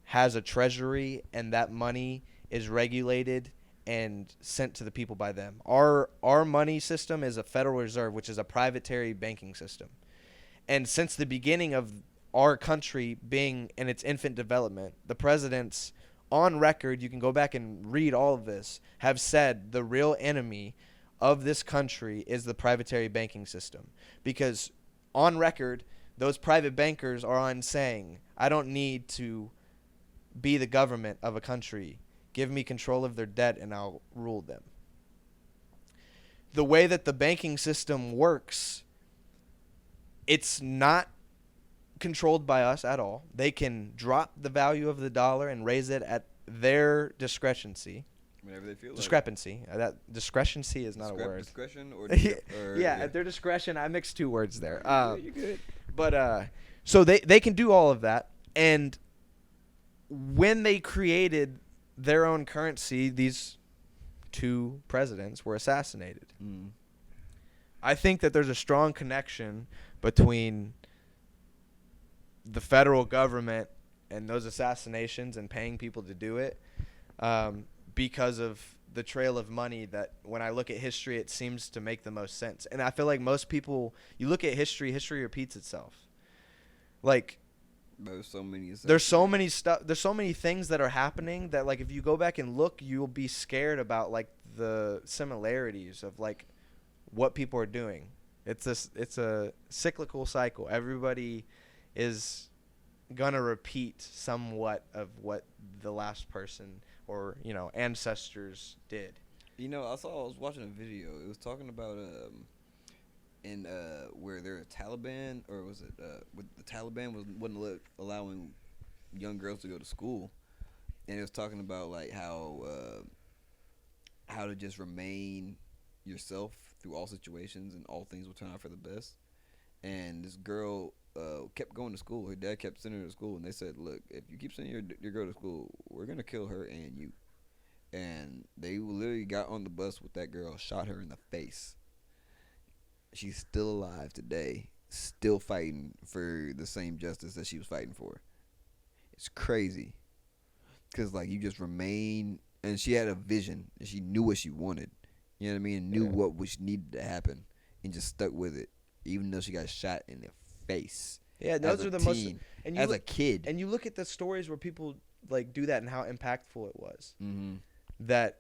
has a treasury, and that money is regulated and sent to the people by them. Our money system is a Federal Reserve, which is a privatary banking system. And since the beginning of our country being in its infant development, the presidents on record, you can go back and read all of this, have said the real enemy of this country is the privatary banking system. Because on record, those private bankers are on saying, I don't need to be the government of a country. Give me control of their debt and I'll rule them. The way that the banking system works, it's not controlled by us at all. They can drop the value of the dollar and raise it at their discrepancy. Whenever they feel Discrepancy. That discrepancy is not a word. Discretion or yeah, at their discretion. I mixed two words there. You're good. But so they can do all of that, and when they created their own currency, these two presidents were assassinated. I think that there's a strong connection between the federal government and those assassinations and paying people to do it, because of the trail of money that when I look at history, it seems to make the most sense. And I feel like most people, you look at history repeats itself. Like, there's so many things that are happening that, like, if you go back and look, you'll be scared about, like, the similarities of, like, what people are doing. It's a cyclical cycle. Everybody is gonna repeat somewhat of what the last person or, you know, ancestors did. You know, I was watching a video. It was talking about where they're a Taliban, or was it with the Taliban wasn't allowing young girls to go to school, and it was talking about like how to just remain yourself through all situations and all things will turn out for the best. And this girl kept going to school. Her dad kept sending her to school, and they said, "Look, if you keep sending your girl to school, we're gonna kill her and you." And they literally got on the bus with that girl, shot her in the face. She's still alive today, still fighting for the same justice that she was fighting for. It's crazy, cause like you just remain, and she had a vision, and she knew what she wanted. You know what I mean? And knew what needed to happen, and just stuck with it, even though she got shot in the face. Yeah, those are the most. And as a kid, and you look at the stories where people like do that and how impactful it was. Mm-hmm. That,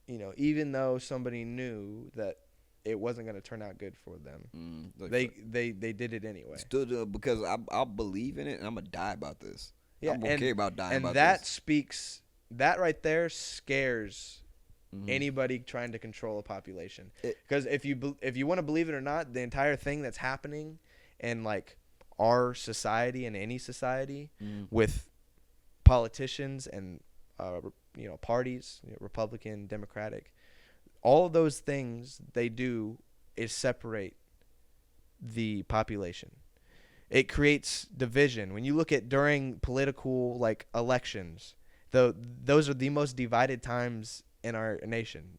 you know, even though somebody knew that it wasn't going to turn out good for them, they did it anyway. Still, because I believe in it, and I'm gonna die about this. Yeah, I'm gonna care about dying and about that this. speaks that right there scares Mhm. anybody trying to control a population. It- Because if you want to believe it or not, the entire thing that's happening in like our society and any society Mhm. with politicians and parties, Republican, Democratic, all of those things they do is separate the population. It creates division. When you look at during political like elections, those are the most divided times in our nation.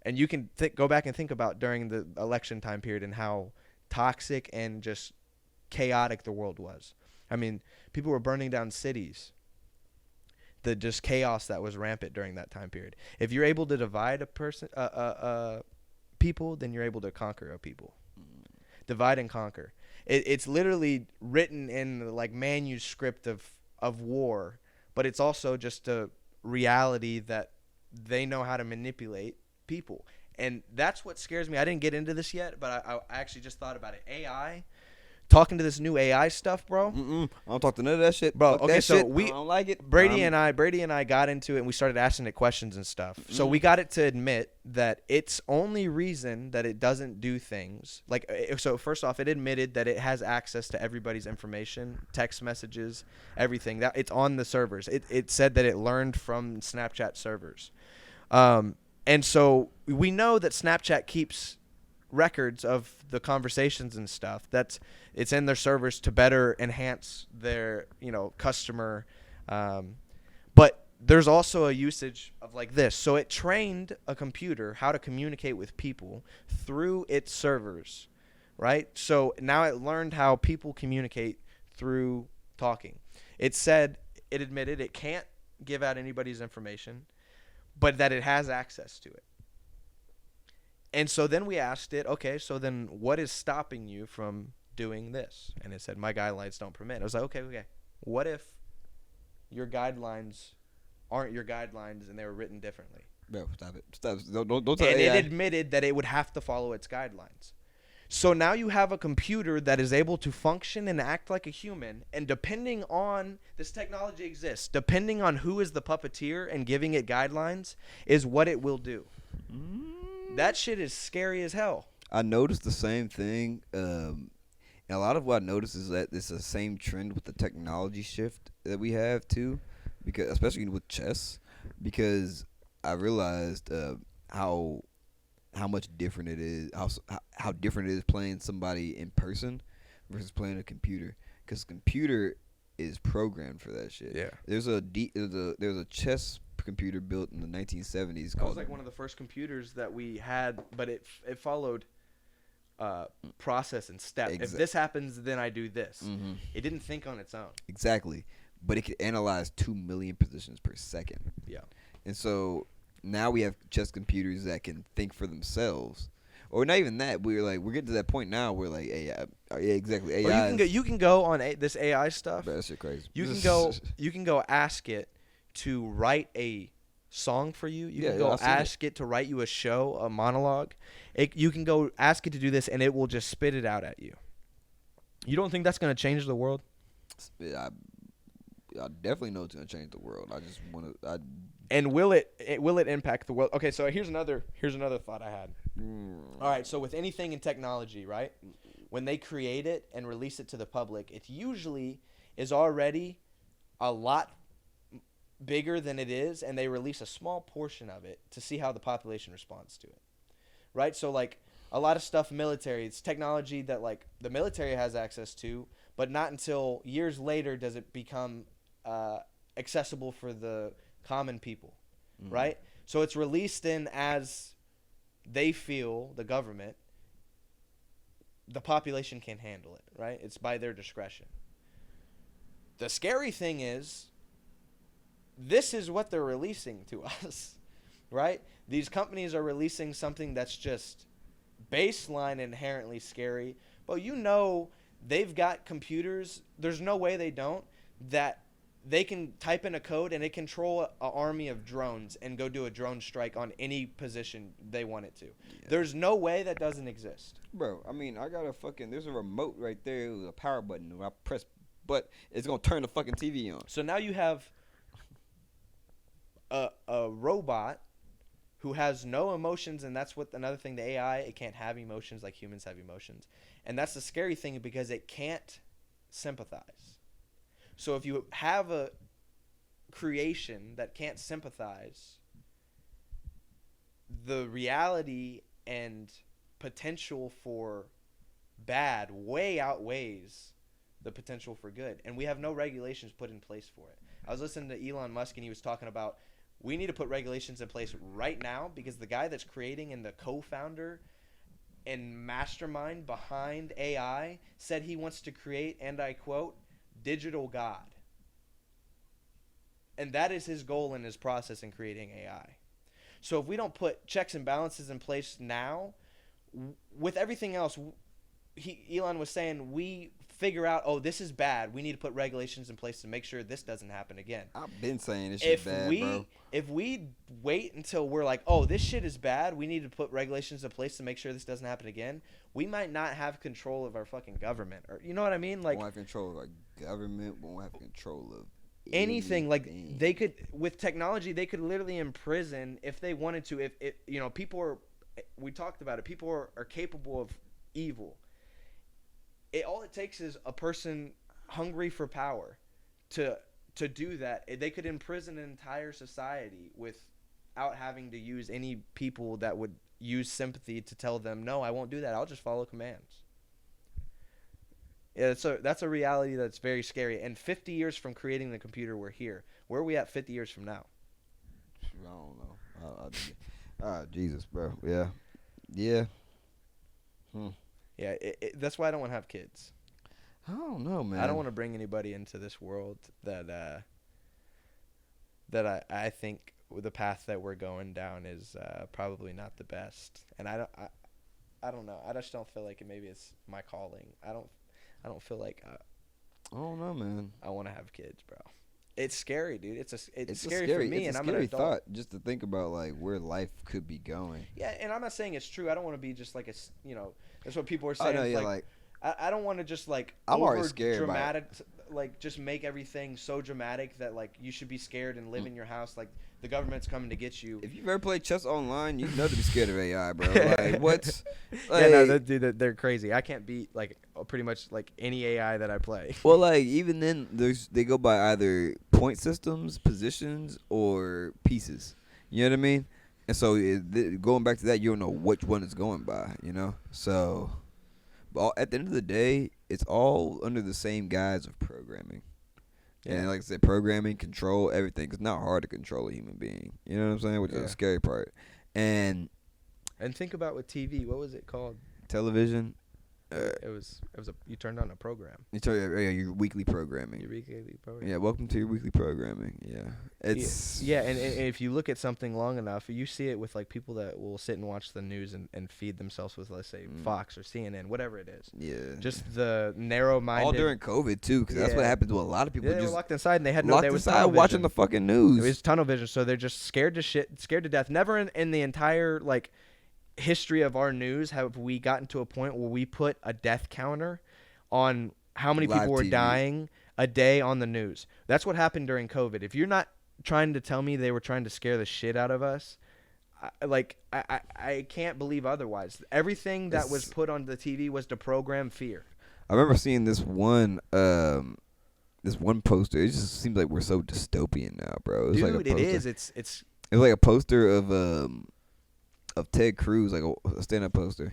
And you can go back and think about during the election time period and how toxic and just chaotic the world was. I mean, people were burning down cities. The just chaos that was rampant during that time period. If you're able to divide people, then you're able to conquer a people. Divide and conquer. It's literally written in the like manuscript of war, but it's also just a reality that they know how to manipulate people. And that's what scares me. I didn't get into this yet, but I actually just thought about it. AI, talking to this new AI stuff, bro. I don't talk to none of that shit, Bro. Fuck Okay, that so shit. we I don't like it. Brady and I got into it and we started asking it questions and stuff. So we got it to admit that its only reason that it doesn't do things like, so first off, it admitted that it has access to everybody's information, text messages, everything that it's on the servers. It said that it learned from Snapchat servers. And so we know that Snapchat keeps records of the conversations and stuff. It's in their servers to better enhance their customer, but there's also a usage of like this. So it trained a computer how to communicate with people through its servers, right? So now it learned how people communicate through talking. It admitted it can't give out anybody's information, but that it has access to it. And so then we asked it, okay, so then what is stopping you from doing this? And it said, my guidelines don't permit. I was like, okay. What if your guidelines aren't your guidelines and they were written differently? Bro, stop it. Stop. Don't tell And AI. it admitted that it would have to follow its guidelines. So now you have a computer that is able to function and act like a human, and depending on this technology exists, depending on who is the puppeteer and giving it guidelines is what it will do. That shit is scary as hell. I noticed the same thing. And a lot of what I noticed is that it's the same trend with the technology shift that we have too, because especially with chess, because I realized how much different it is, how different it is playing somebody in person versus playing a computer, because computer is programmed for that shit. Yeah. There's a chess computer built in the 1970s That called was like one of the first computers that we had, but it followed process and step. If this happens, then I do this. Mhm. It didn't think on its own. Exactly, but it could analyze 2 million positions per second. Yeah. And so now we have chess computers that can think for themselves, or not even that. We're getting to that point now where like AI, yeah, exactly. AI. Or you can go on this AI stuff. Bro, that shit crazy. You can go ask it to write a song for you. You Yeah, can go I've seen ask it to write you a show, a monologue. You can go ask it to do this, and it will just spit it out at you. You don't think that's going to change the world? Yeah, I definitely know it's gonna change the world. I just want to. And will it impact the world? Okay, so here's another thought I had. All right, so with anything in technology, right? When they create it and release it to the public, it usually is already a lot bigger than it is, and they release a small portion of it to see how the population responds to it, right? So like a lot of stuff military, it's technology that like the military has access to, but not until years later does it become accessible for the common people, right? So it's released in as they feel, the government, the population can handle it, right? It's by their discretion. The scary thing is, this is what they're releasing to us, right? These companies are releasing something that's just baseline inherently scary. But they've got computers, there's no way they don't, that they can type in a code and it control an army of drones and go do a drone strike on any position they want it to. Yeah. There's no way that doesn't exist. Bro, I mean, I got there's a remote right there with a power button. When I press, but it's going to turn the fucking TV on. So now you have a robot who has no emotions, and that's what another thing, the AI, it can't have emotions like humans have emotions. And that's the scary thing because it can't sympathize. So if you have a creation that can't sympathize, the reality and potential for bad way outweighs the potential for good. And we have no regulations put in place for it. I was listening to Elon Musk, and he was talking about we need to put regulations in place right now because the guy that's creating and the co-founder and mastermind behind AI said he wants to create, and I quote, digital God. And that is his goal in his process in creating AI. So if we don't put checks and balances in place now, with everything else, Elon was saying we figure out, oh, this is bad. We need to put regulations in place to make sure this doesn't happen again. I've been saying this shit bad, bro. If we wait until we're like, oh, this shit is bad, we need to put regulations in place to make sure this doesn't happen again, we might not have control of our fucking government. Or you know what I mean? Like, won't have control of our government, won't have control of anything. Like, they could, with technology, they could literally imprison if they wanted to. If you know, people are, we talked about it, people are capable of evil. All it takes is a person hungry for power to do that. They could imprison an entire society without having to use any people that would use sympathy to tell them, no, I won't do that. I'll just follow commands. Yeah, so that's a reality that's very scary. And 50 years from creating the computer, we're here. Where are we at 50 years from now? I don't know. Jesus, bro. Yeah. Yeah. Yeah, that's why I don't want to have kids. I don't know, man. I don't want to bring anybody into this world that I think the path that we're going down is probably not the best. And I don't know. I just don't feel like maybe it's my calling. I don't feel like I don't know, man. I want to have kids, bro. It's scary, dude. It's scary for me, and I'm an adult. thought just to think about like where life could be going. Yeah, and I'm not saying it's true. I don't want to be just like that's what people are saying. Oh, no, yeah, like I don't want to just like I'm already scared dramatic, like just make everything so dramatic that like you should be scared and live in your house like the government's coming to get you. If you've ever played chess online, you know to be scared of AI, bro. Like what's like, yeah, no, dude, they're crazy. I can't beat like pretty much like any AI that I play. Well, like even then, they go by either point systems, positions, or pieces. You know what I mean? And so going back to that, you don't know which one it's going by. You know, so but at the end of the day, it's all under the same guise of programming. Yeah. And like I said, programming, control, everything. It's not hard to control a human being. You know what I'm saying? Which is the scary part. And think about with TV. What was it called? Television. It was you turned on a program. You turn your weekly programming. Your weekly program. Yeah, welcome to your weekly programming. Yeah, it's and if you look at something long enough, you see it with like people that will sit and watch the news and feed themselves with, let's say, Fox or CNN, whatever it is. Yeah, just the narrow-minded. All during COVID too, because that's what happened to a lot of people. Yeah, they were locked inside and they had locked inside watching the fucking news. It was tunnel vision, so they're just scared to death. Never in the entire like history of our news have we gotten to a point where we put a death counter on how many people were dying a day on the news. That's what happened during COVID. If you're not trying to tell me they were trying to scare the shit out of us, I can't believe otherwise. Everything that was put on the TV was to program fear. I remember seeing this one poster. It just seems like we're so dystopian now, bro. It's Dude, like a poster. it is. It's like a poster of Ted Cruz, like a stand-up poster,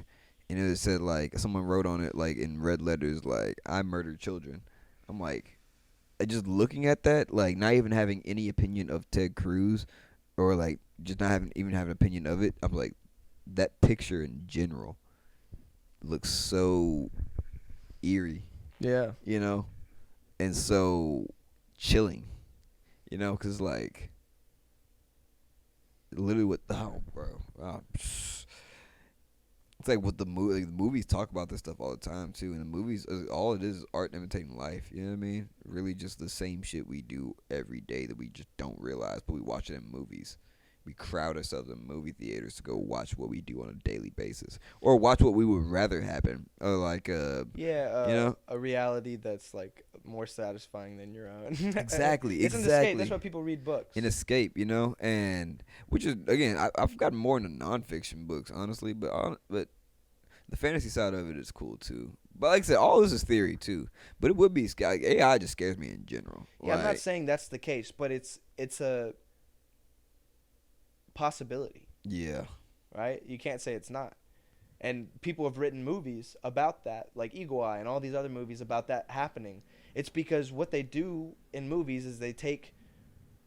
and it said like someone wrote on it like in red letters like I murdered children. I'm like, just looking at that, like not even having any opinion of Ted Cruz, or like just not having an opinion of it. I'm like, that picture in general looks so eerie. Yeah, you know, and so chilling, you know, because like. Literally, it's like what the movies talk about this stuff all the time too. And the movies, all it is art imitating life. You know what I mean? Really, just the same shit we do every day that we just don't realize, but we watch it in movies. we crowd ourselves in movie theaters to go watch what we do on a daily basis, or watch what we would rather happen, or like you know, a reality that's like more satisfying than your own. exactly, It's an escape. That's exactly, why people read books. an escape, you know, and which is again, I've gotten more into nonfiction books, honestly, but the fantasy side of it is cool too. But like I said, all this is theory too. But it would be like, AI just scares me in general. Yeah, I'm not Like, saying that's the case, but it's a possibility, yeah, right? You can't say it's not. And people have written movies about that, like Eagle Eye and all these other movies about that happening. It's because what they do in movies is they take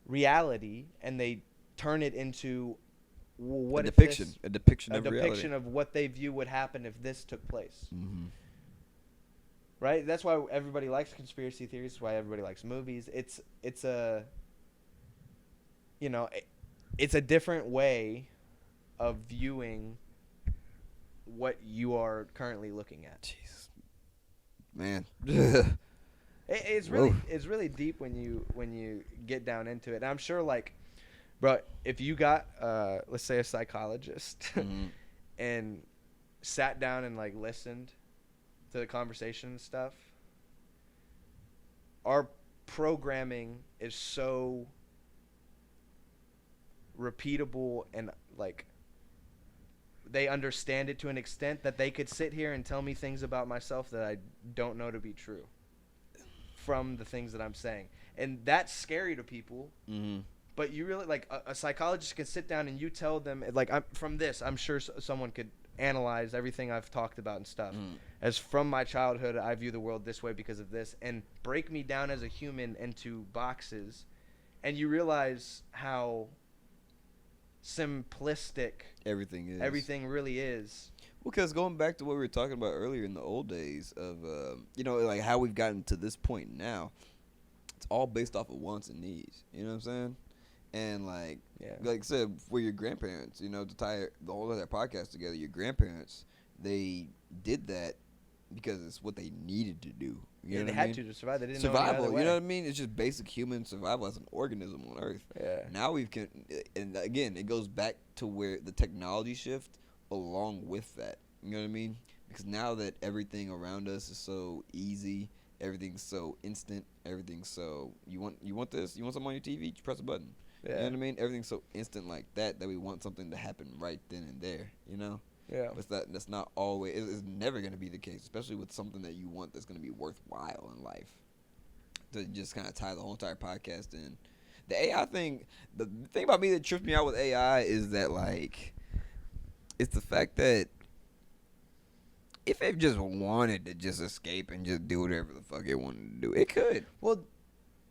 reality and they turn it into what a if depiction, this, a depiction a of depiction reality. of what they view would happen if this took place. Mm-hmm. Right? That's why everybody likes conspiracy theories. That's why everybody likes movies. It's a, you know, it's a different way of viewing what you are currently looking at. Jeez, man. It's Whoa. really deep when you get down into it. And I'm sure, like, bro, if you got let's say a psychologist Mhm. and sat down and like listened to the conversation and stuff, our programming is so repeatable and like they understand it to an extent that they could sit here and tell me things about myself that I don't know to be true from the things that I'm saying. And that's scary to people. Mm-hmm. But you really, like, a psychologist can sit down and you tell them, like, from this, I'm sure someone could analyze everything I've talked about and stuff. As from my childhood, I view the world this way because of this, and break me down as a human into boxes. And you realize how simplistic Everything really is. Because going back to what we were talking about earlier in the old days of, you know, like how we've gotten to this point now, it's all based off of wants and needs. You know what I'm saying? And like I said, for your grandparents, you know, to tie the whole of that podcast together, your grandparents, they did that because it's what they needed to do. You know they what I had mean? to survive. They didn't Survival, know any other way. you know what I mean? It's just basic human survival as an organism on Earth. Yeah. Now and again, it goes back to where the technology shift along with that. You know what I mean? Because now that everything around us is so easy, everything's so instant, everything's so you want this, you want something on your TV, you press a button. Yeah. You know what I mean? Everything's so instant like that we want something to happen right then and there. You know? Yeah. But that's not always. It's never going to be the case, especially with something that you want that's going to be worthwhile in life. To just kind of tie the whole entire podcast in. The AI thing, the thing about me that trips me out with AI is that, like, it's the fact that if it just wanted to just escape and just do whatever the fuck it wanted to do, it could. Well,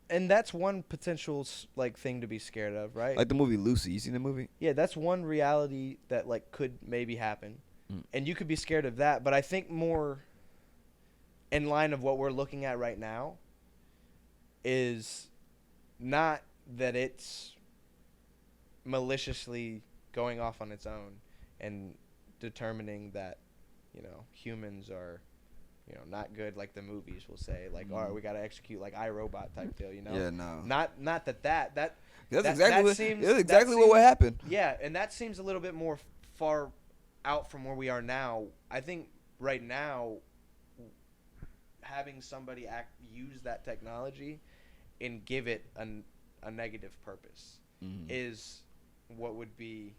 and that's one potential like thing to be scared of, right? Like the movie Lucy. You seen the movie? Yeah, that's one reality that like could maybe happen. And you could be scared of that, but I think more in line of what we're looking at right now is not that it's maliciously going off on its own and determining that, you know, humans are, you know, not good like the movies will say, like, all right, we got to execute like iRobot type deal, you know? Yeah, no. Not that That's that exactly seems- that's that exactly what seems- would happen. Yeah, and that seems a little bit more far out from where we are now. I think right now having somebody use that technology and give it a negative purpose is what would be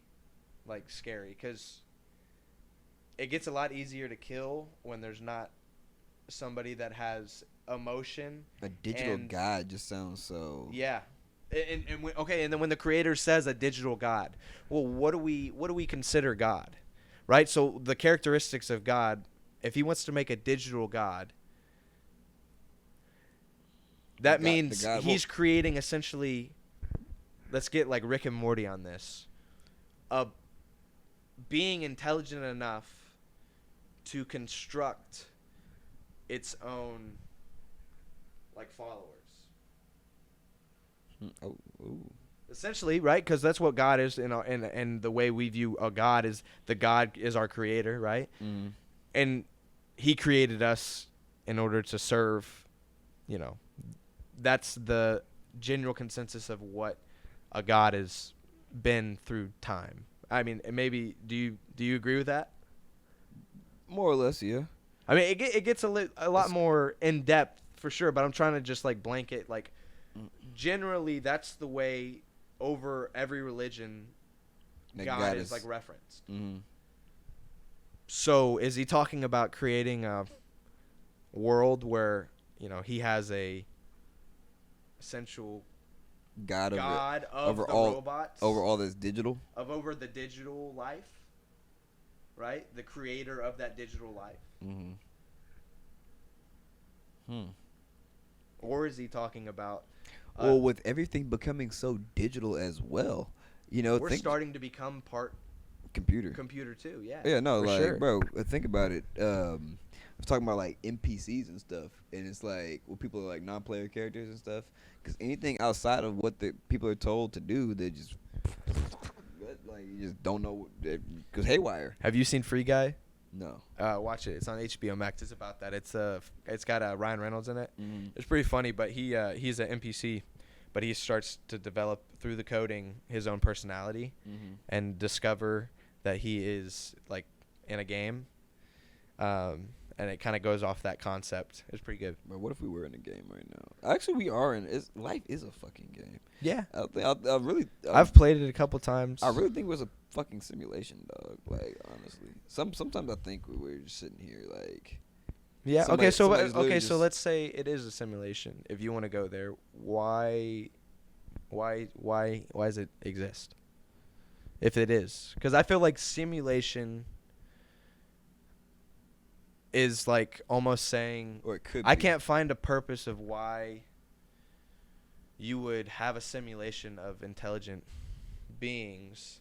like scary, because it gets a lot easier to kill when there's not somebody that has emotion. A digital and- god just sounds so. Yeah. And then when the creator says a digital god, well, what do we consider God? Right? So the characteristics of God, if he wants to make a digital god, that means he's creating essentially, let's get like Rick and Morty on this, a being intelligent enough to construct its own like followers. Oh, ooh. Essentially, right? Because that's what God is, and the way we view a God is the God is our creator, right? And he created us in order to serve, you know, that's the general consensus of what a God is been through time. I mean, maybe do you agree with that? More or less, yeah. I mean, it gets a lot It's- more in depth for sure, but I'm trying to just like blanket like Mm. generally that's the way over every religion That God is like referenced. Mm-hmm. So is he talking about creating a world where, you know, he has a essential God God of over the all- robots, over all that's digital. over the digital life, right? The creator of that digital life. Mm-hmm. Or is he talking about Well, with everything becoming so digital as well, you know, we're starting to become part computer. computer too, yeah. Yeah, no, for like, sure. bro, think about it. I was talking about like NPCs and stuff, and it's like, well, people are like non-player characters and stuff, because anything outside of what the people are told to do, they just like you just don't know, because haywire. Have you seen Free Guy? No. Watch it. It's on HBO Max. It's about that. It's got Ryan Reynolds in it. Mm-hmm. It's pretty funny, but he's an NPC, but he starts to develop through the coding his own personality Mm-hmm. and discover that he is like in a game, and it kind of goes off that concept. It's pretty good. But what if we were in a game right now? Actually, we are in. Life is a fucking game. Yeah, I really. I've played it a couple times. I really think it was a fucking simulation, dog. Like, honestly, sometimes I think we're just sitting here like. Yeah. Somebody- Okay. So somebody's literally so just- let's say it is a simulation. If you want to go there, why does it exist? If it is, because I feel like simulation is like almost saying Or it could. I be. can't find a purpose of why you would have a simulation of intelligent beings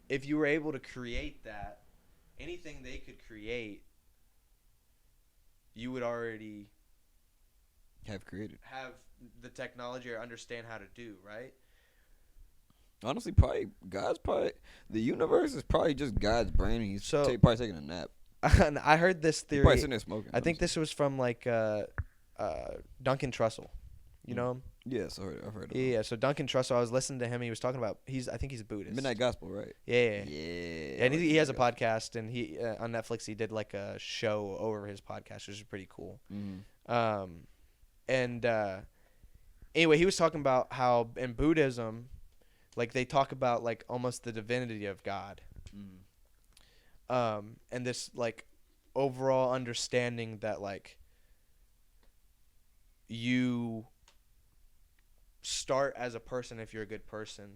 if you were able to create that. Anything they could create, you would already have created. have the technology or understand how to do, right? Honestly, probably the universe is probably just God's brain. And he's So- probably taking a nap. And I heard this He's theory. probably sitting there smoking. I think this was from like Duncan Trussell. You know him? Yes, I've heard of Yeah, him. yeah. So Duncan Trussell, I was listening to him. He was talking about I think he's Buddhist. Midnight Gospel, right? Yeah. Yeah. And he has a podcast, and he on Netflix he did like a show over his podcast, which is pretty cool. Mm-hmm. Anyway, he was talking about how in Buddhism, like they talk about like almost the divinity of God, and this like overall understanding that like you start as a person. If you're a good person,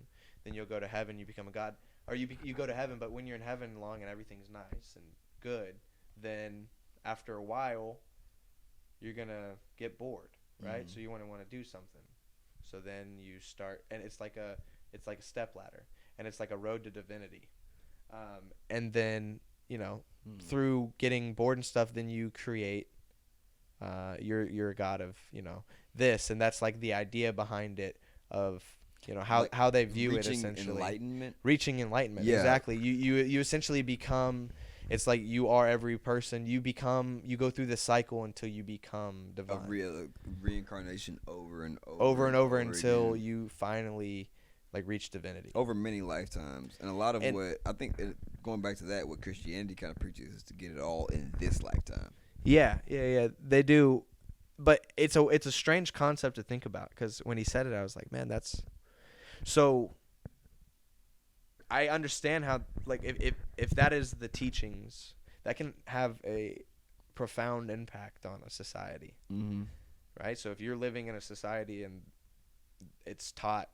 then you'll go to heaven, you become a god, or you go to heaven. But when you're in heaven long and everything's nice and good, then after a while you're gonna get bored, right? Mhm. So you want to do something. So then you start, and it's like a step ladder, and it's like a road to divinity. And then through getting bored and stuff, then you create. You're a god of this, and that's like the idea behind it of how they view it essentially. Reaching enlightenment. Yeah. Exactly. You essentially become. It's like you are every person. You go through the cycle until you become A divine. real reincarnation over and over. over until again. you finally like reach divinity. Over many lifetimes, and a lot of And- what I think going back to that, what Christianity kind of preaches is to get it all in this lifetime. Yeah, they do, but it's a strange concept to think about, because when he said it, I was like, man, that's so. I understand how, like, if that is the teachings, that can have a profound impact on a society, Mm-hmm. right? So if you're living in a society and it's taught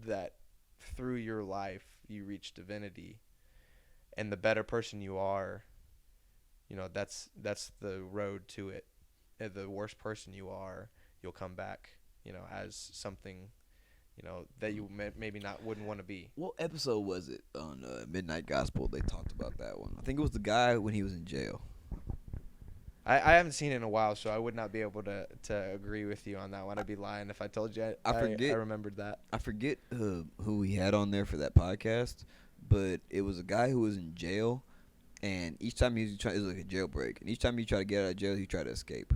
that through your life you reach divinity, and the better person you are, that's the road to it. And the worse person you are, you'll come back, as something, that you maybe wouldn't want to be. What episode was it on Midnight Gospel? They talked about that one. I think it was the guy when he was in jail. I haven't seen it in a while, so I would not be able to agree with you on that one. I'd be lying if I told you I forget. I remembered that. I forget who he had on there for that podcast, but it was a guy who was in jail, and each time he was trying, it was like a jailbreak, and each time he tried to get out of jail, he tried to escape.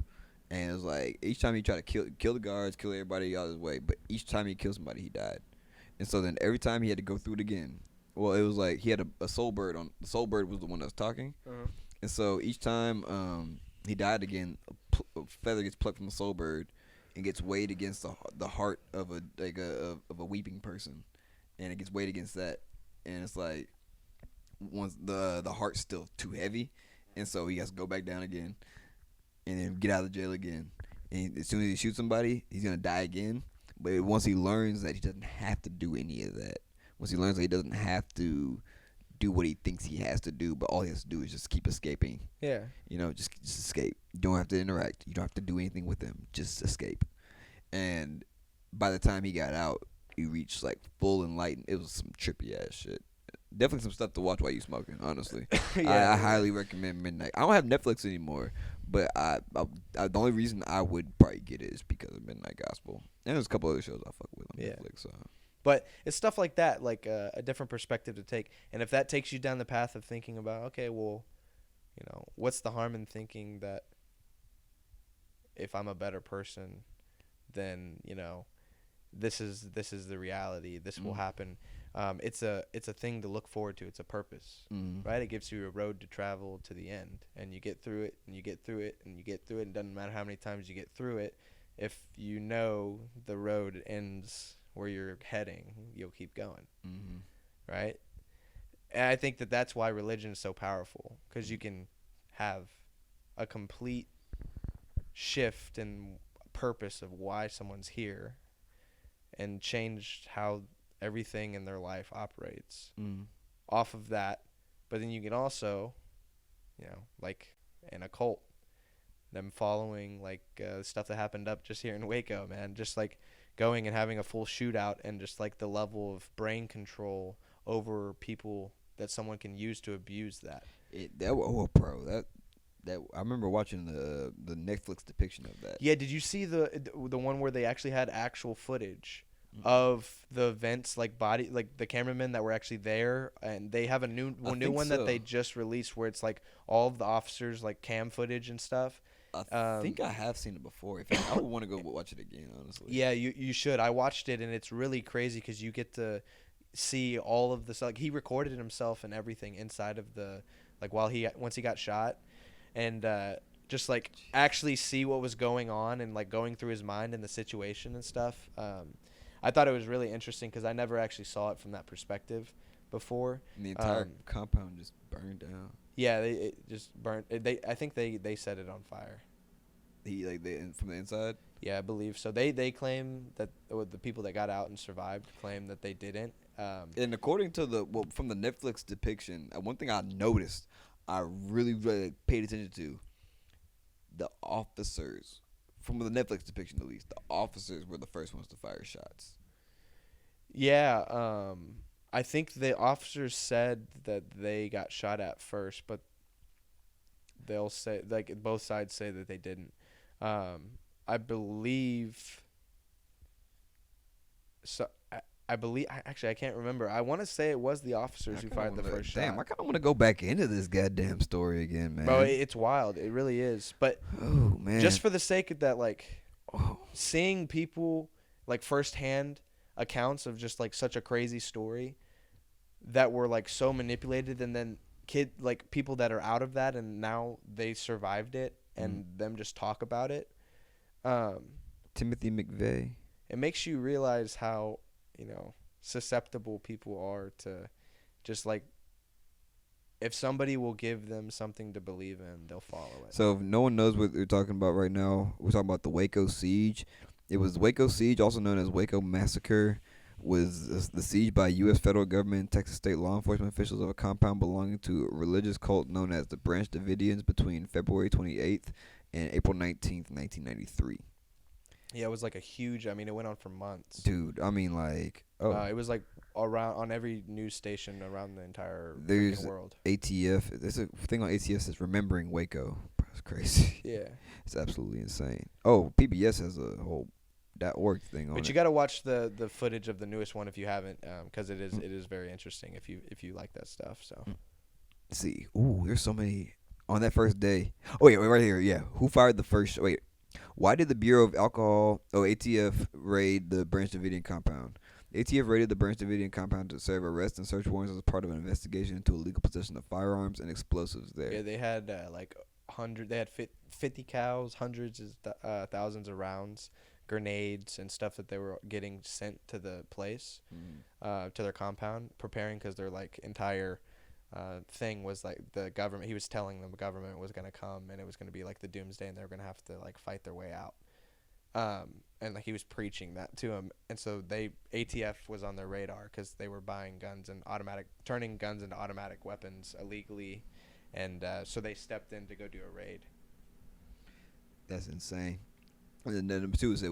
And it was like each time he tried to kill the guards, kill everybody out of his way, but each time he killed somebody, he died. And so then every time he had to go through it again. Well, it was like he had a soul bird on. The soul bird was the one that was talking. Uh-huh. And so each time he died again, a feather gets plucked from the soul bird and gets weighed against the heart of a weeping person, and it gets weighed against that, and it's like once the heart's still too heavy, and so he has to go back down again, and then get out of the jail again. And as soon as he shoots somebody, he's gonna die again. But once he learns that he doesn't have to do any of that, once he learns that he doesn't have to do what he thinks he has to do, but all he has to do is just keep escaping. Yeah. You know, just escape. You don't have to interact. You don't have to do anything with them. Just escape. And by the time he got out, he reached like full enlightenment. It was some trippy ass shit. Definitely some stuff to watch while you smoking. Honestly, I highly recommend Midnight. I don't have Netflix anymore, but the only reason I would probably get it is because of Midnight Gospel. And there's a couple other shows I fuck with on Netflix. So. But it's stuff like that, like a different perspective to take. And if that takes you down the path of thinking about, okay, well, you know, what's the harm in thinking that if I'm a better person, then, you know, this is the reality. This will happen. It's a thing to look forward to. It's a purpose, right? It gives you a road to travel to the end, and you get through it, and you get through it, and you get through it. And it doesn't matter how many times you get through it. If you know the road ends where you're heading, you'll keep going, right? And I think that that's why religion is so powerful, because you can have a complete shift in purpose of why someone's here and change how everything in their life operates off of that. But then you can also, you know, like in a cult, them following like stuff that happened up just here in Waco, man, just like going and having a full shootout, and just like the level of brain control over people that someone can use to abuse that. That I remember watching the Netflix depiction of that. Yeah, did you see the one where they actually had actual footage of the events, like the cameramen that were actually there, and they have a new one that they just released where it's like all of the officers like cam footage and stuff. I think I have seen it before. In fact, I would want to go watch it again, honestly. Yeah, you should. I watched it, and it's really crazy because you get to see all of this. Like, he recorded himself and everything inside of the, like, once he got shot, and just like actually see what was going on and like going through his mind and the situation and stuff. I thought it was really interesting because I never actually saw it from that perspective before. And the entire compound just burned down. Yeah, it just burned. I think they set it on fire. From the inside. Yeah, I believe so. They claim that the people that got out and survived claim that they didn't. And according to from the Netflix depiction, one thing I noticed, I really paid attention to, the officers, from the Netflix depiction at least, the officers were the first ones to fire shots. Yeah, I think the officers said that they got shot at first, but they'll say, like, both sides say that they didn't. I believe. So I believe. Actually, I can't remember. I want to say it was the officers who fired the first shot. Damn, I kind of want to go back into this goddamn story again, man. Bro, it's wild. It really is. But oh man, just for the sake of that, like, seeing people like firsthand accounts of just like such a crazy story that were like so manipulated, and then people that are out of that and now they survived it, and them just talk about it. Timothy McVeigh. It makes you realize how, you know, susceptible people are to just like, if somebody will give them something to believe in, they'll follow it. So if no one knows what we're talking about right now, we're talking about the Waco siege. It was Waco siege, also known as Waco massacre, was the siege by U.S. federal government and Texas state law enforcement officials of a compound belonging to a religious cult known as the Branch Davidians between February 28th and April 19th, 1993. Yeah, it was like a huge, I mean, it went on for months. Dude, I mean, like, it was like around on every news station around the entire world. ATF. There's a thing on ATF that's remembering Waco. It's crazy. Yeah. It's absolutely insane. Oh, PBS has a whole .org thing on it. But you got to watch the footage of the newest one if you haven't, because it is very interesting if you like that stuff. So. Let's see. Ooh, there's so many on that first day. Oh, wait, right here. Yeah. Who fired the first? Wait. Why did the Bureau of Alcohol, ATF, raid the Branch Davidian compound? ATF raided the Branch Davidian compound to serve arrest and search warrants as part of an investigation into illegal possession of firearms and explosives there. Yeah, they had They had 50 cows, hundreds of thousands of rounds, grenades, and stuff that they were getting sent to the place, to their compound, preparing because their like entire thing was like the government. He was telling them the government was gonna come and it was gonna be like the doomsday, and they were gonna have to like fight their way out. And like he was preaching that to them, and so ATF was on their radar because they were buying guns and turning guns into automatic weapons illegally, and so they stepped in to go do a raid. That's insane. And then number 2 is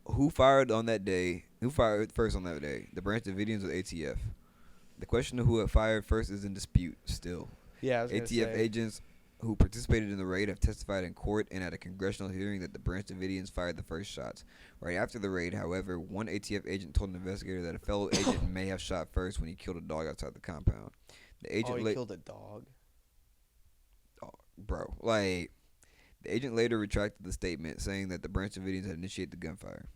who fired on that day? Who fired first on that day? The Branch Davidians or ATF? The question of who had fired first is in dispute still. Yeah, I was ATF agents who participated in the raid have testified in court and at a congressional hearing that the Branch Davidians fired the first shots. Right after the raid, however, one ATF agent told an investigator that a fellow agent may have shot first when he killed a dog outside the compound. The agent killed a dog? Oh, bro. Like, the agent later retracted the statement, saying that the Branch Davidians had initiated the gunfire.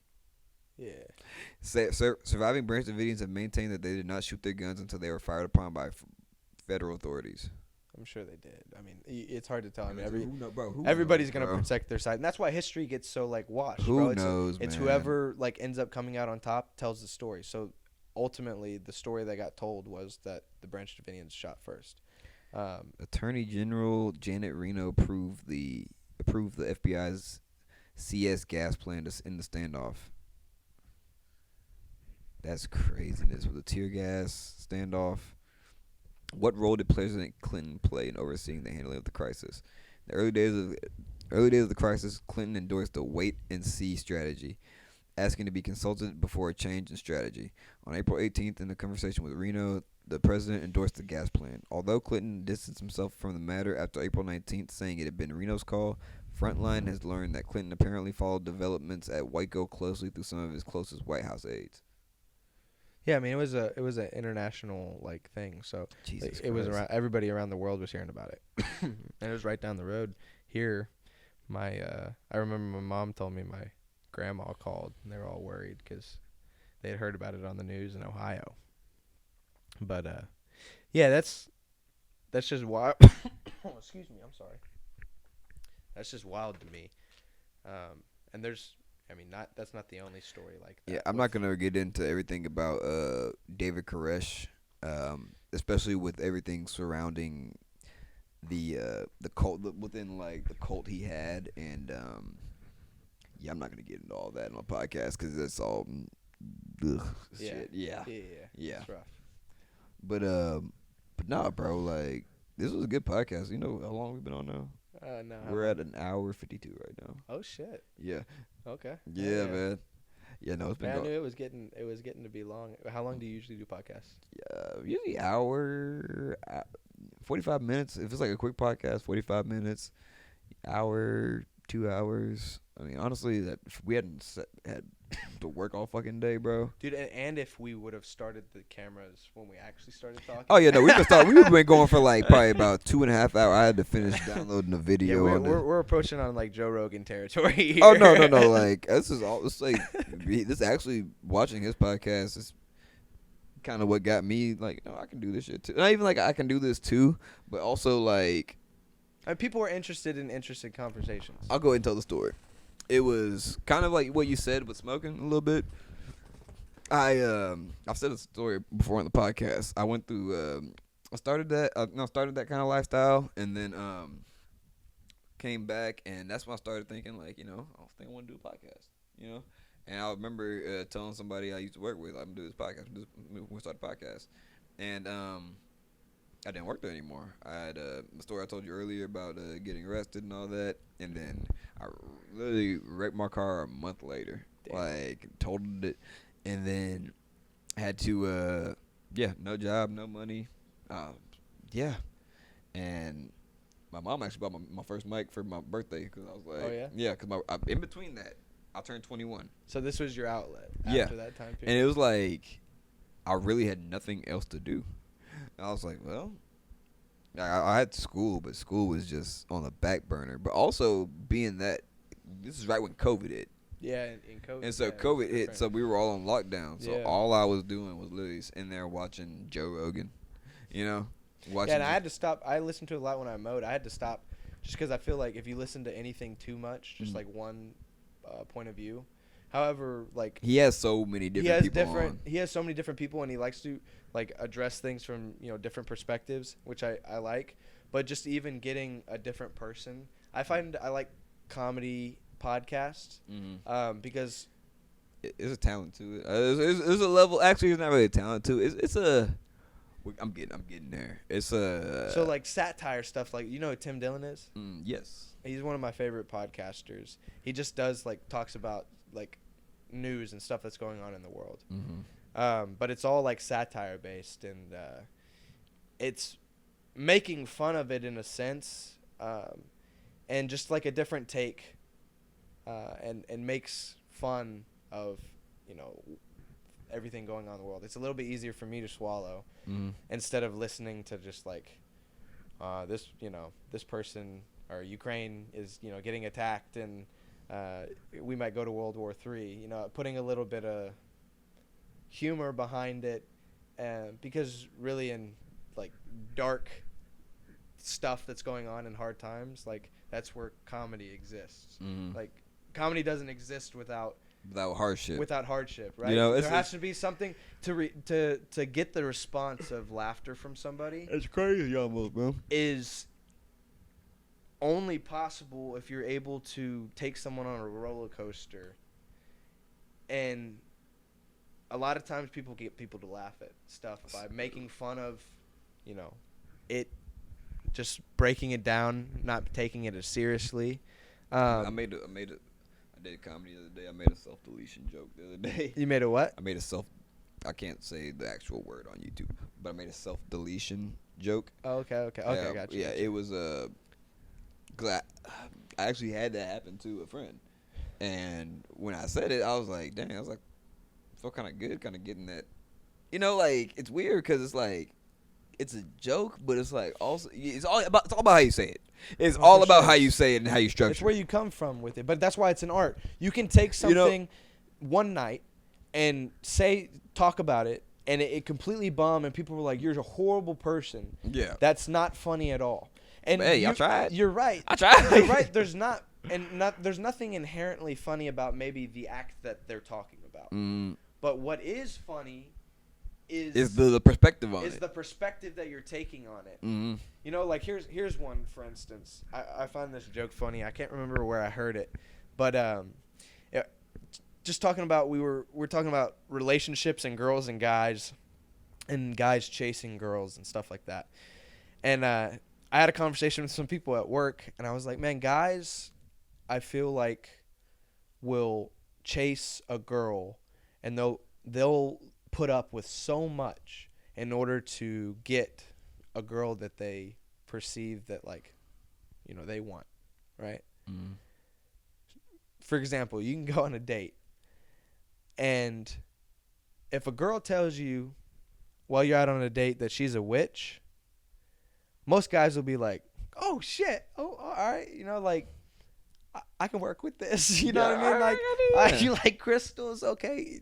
Yeah. Surviving Branch Davidians have maintained that they did not shoot their guns until they were fired upon by federal authorities. I'm sure they did. I mean, it's hard to tell. I mean, who everybody's knows, gonna protect their side, and that's why history gets so like washed. Who bro. knows, It's man. whoever like ends up coming out on top tells the story. So ultimately, the story that got told was that the Branch Davidians shot first. Attorney General Janet Reno approved the FBI's CS gas plan in the standoff. That's craziness with a tear gas standoff. What role did President Clinton play in overseeing the handling of the crisis? In the early days of the crisis, Clinton endorsed the wait and see strategy, asking to be consulted before a change in strategy. On April 18th, in a conversation with Reno, the president endorsed the gas plan. Although Clinton distanced himself from the matter after April 19th, saying it had been Reno's call, Frontline has learned that Clinton apparently followed developments at Waco closely through some of his closest White House aides. Yeah, I mean, it was an international like thing, so it was around. Everybody around the world was hearing about it, and it was right down the road here. I remember my mom told me my grandma called, and they were all worried because they had heard about it on the news in Ohio. But yeah, that's just wild. Oh, excuse me, I'm sorry. That's just wild to me. And there's. I mean, that's not the only story like that. Yeah, I'm not gonna get into everything about David Koresh, especially with everything surrounding the cult within like the cult he had, and yeah, I'm not gonna get into all that on a podcast because it's all shit. Yeah. It's rough. But nah, bro, like this was a good podcast. You know how long we've been on now? No. We're at an hour 52 right now. Oh shit. Yeah. Okay. Yeah, man. Yeah, no, it's been. I knew it was getting to be long. How long do you usually do podcasts? Usually hour, 45 minutes. If it's like a quick podcast, 45 minutes, hour, 2 hours. I mean, honestly, that if we hadn't had to work all fucking day, bro. Dude, and if we would have started the cameras when we actually started talking. Oh yeah, no, we've been going for like probably about 2.5 hours. I had to finish downloading the video. Yeah, we're approaching on like Joe Rogan territory here. Oh no, like this is all. It's like this actually watching his podcast is kind of what got me like, I can do this shit too. Not even like I can do this too, but also like. And people were interested in interesting conversations. I'll go ahead and tell the story. It was kind of like what you said with smoking a little bit. I've said a story before on the podcast. I went through. I started that kind of lifestyle, and then came back, and that's when I started thinking like, I think I want to do a podcast. And I remember telling somebody I used to work with, I'm gonna do this podcast. We'll start a podcast, and I didn't work there anymore. I had the story I told you earlier about getting arrested and all that, and then I literally wrecked my car a month later. Damn. Like totaled it, and then had to no job, no money, and my mom actually bought my first mic for my birthday because I was like, because in between that I turned 21. So this was your outlet after that time period. And it was like I really had nothing else to do. I was like, well, I had school, but school was just on the back burner. But also being that this is right when COVID hit. Yeah, in COVID. And so yeah, it's COVID hit, different. so we were all on lockdown. So Yeah. all I was doing was literally in there watching Joe Rogan, watching. Yeah, and I had to stop. I listened to it a lot when I mowed. I had to stop just because I feel like if you listen to anything too much, just like one point of view. However, like he has so many different people on. He has so many different people, and he likes to like address things from different perspectives, which I like. But just even getting a different person, I find I like comedy podcasts because It's a talent to it. It's a level. Actually, it's not really a talent to it. It's a. I'm getting there. It's a. so like satire stuff. Like who Tim Dillon is? Yes. He's one of my favorite podcasters. He just does talks about like news and stuff that's going on in the world. But it's all like satire based, and it's making fun of it in a sense, and just like a different take, and makes fun of everything going on in the world. It's a little bit easier for me to swallow instead of listening to just like this person or Ukraine is getting attacked and we might go to World War III. Putting a little bit of humor behind it, because really in like dark stuff that's going on in hard times, like that's where comedy exists. Like comedy doesn't exist without hardship. Right? There has to be something to get the response of laughter from somebody. It's crazy, almost, bro. Is only possible if you're able to take someone on a roller coaster, and a lot of times people get people to laugh at stuff by making fun of, it, just breaking it down, not taking it as seriously. I did comedy the other day. I made a self-deletion joke the other day. You made a what? I can't say the actual word on YouTube, but I made a self-deletion joke. Oh, okay, gotcha. Yeah, it was I actually had that happen to a friend, and when I said it, I was like, dang, I felt kind of good, kind of getting that, like it's weird because it's like it's a joke, but it's like also it's all about how you say it. It's all about how you say it and how you structure. It's where you come from with it, but that's why it's an art. You can take something one night and talk about it, and it completely bomb, and people were like, "You're a horrible person." Yeah, that's not funny at all. And hey, I tried. You're right. I tried. You're right. There's nothing inherently funny about maybe the act that they're talking about. But what is funny is the perspective on it. Is the perspective that you're taking on it. Like here's one, for instance. I find this joke funny. I can't remember where I heard it, but just talking about we're talking about relationships and girls and guys chasing girls and stuff like that. And I had a conversation with some people at work, and I was like, man, guys, I feel like will chase a girl, and they'll put up with so much in order to get a girl that they perceive that they want, right? For example, you can go on a date, and if a girl tells you while you're out on a date that she's a witch, most guys will be like, oh shit, oh all right, I can work with this. You know what I mean? You like crystals, okay?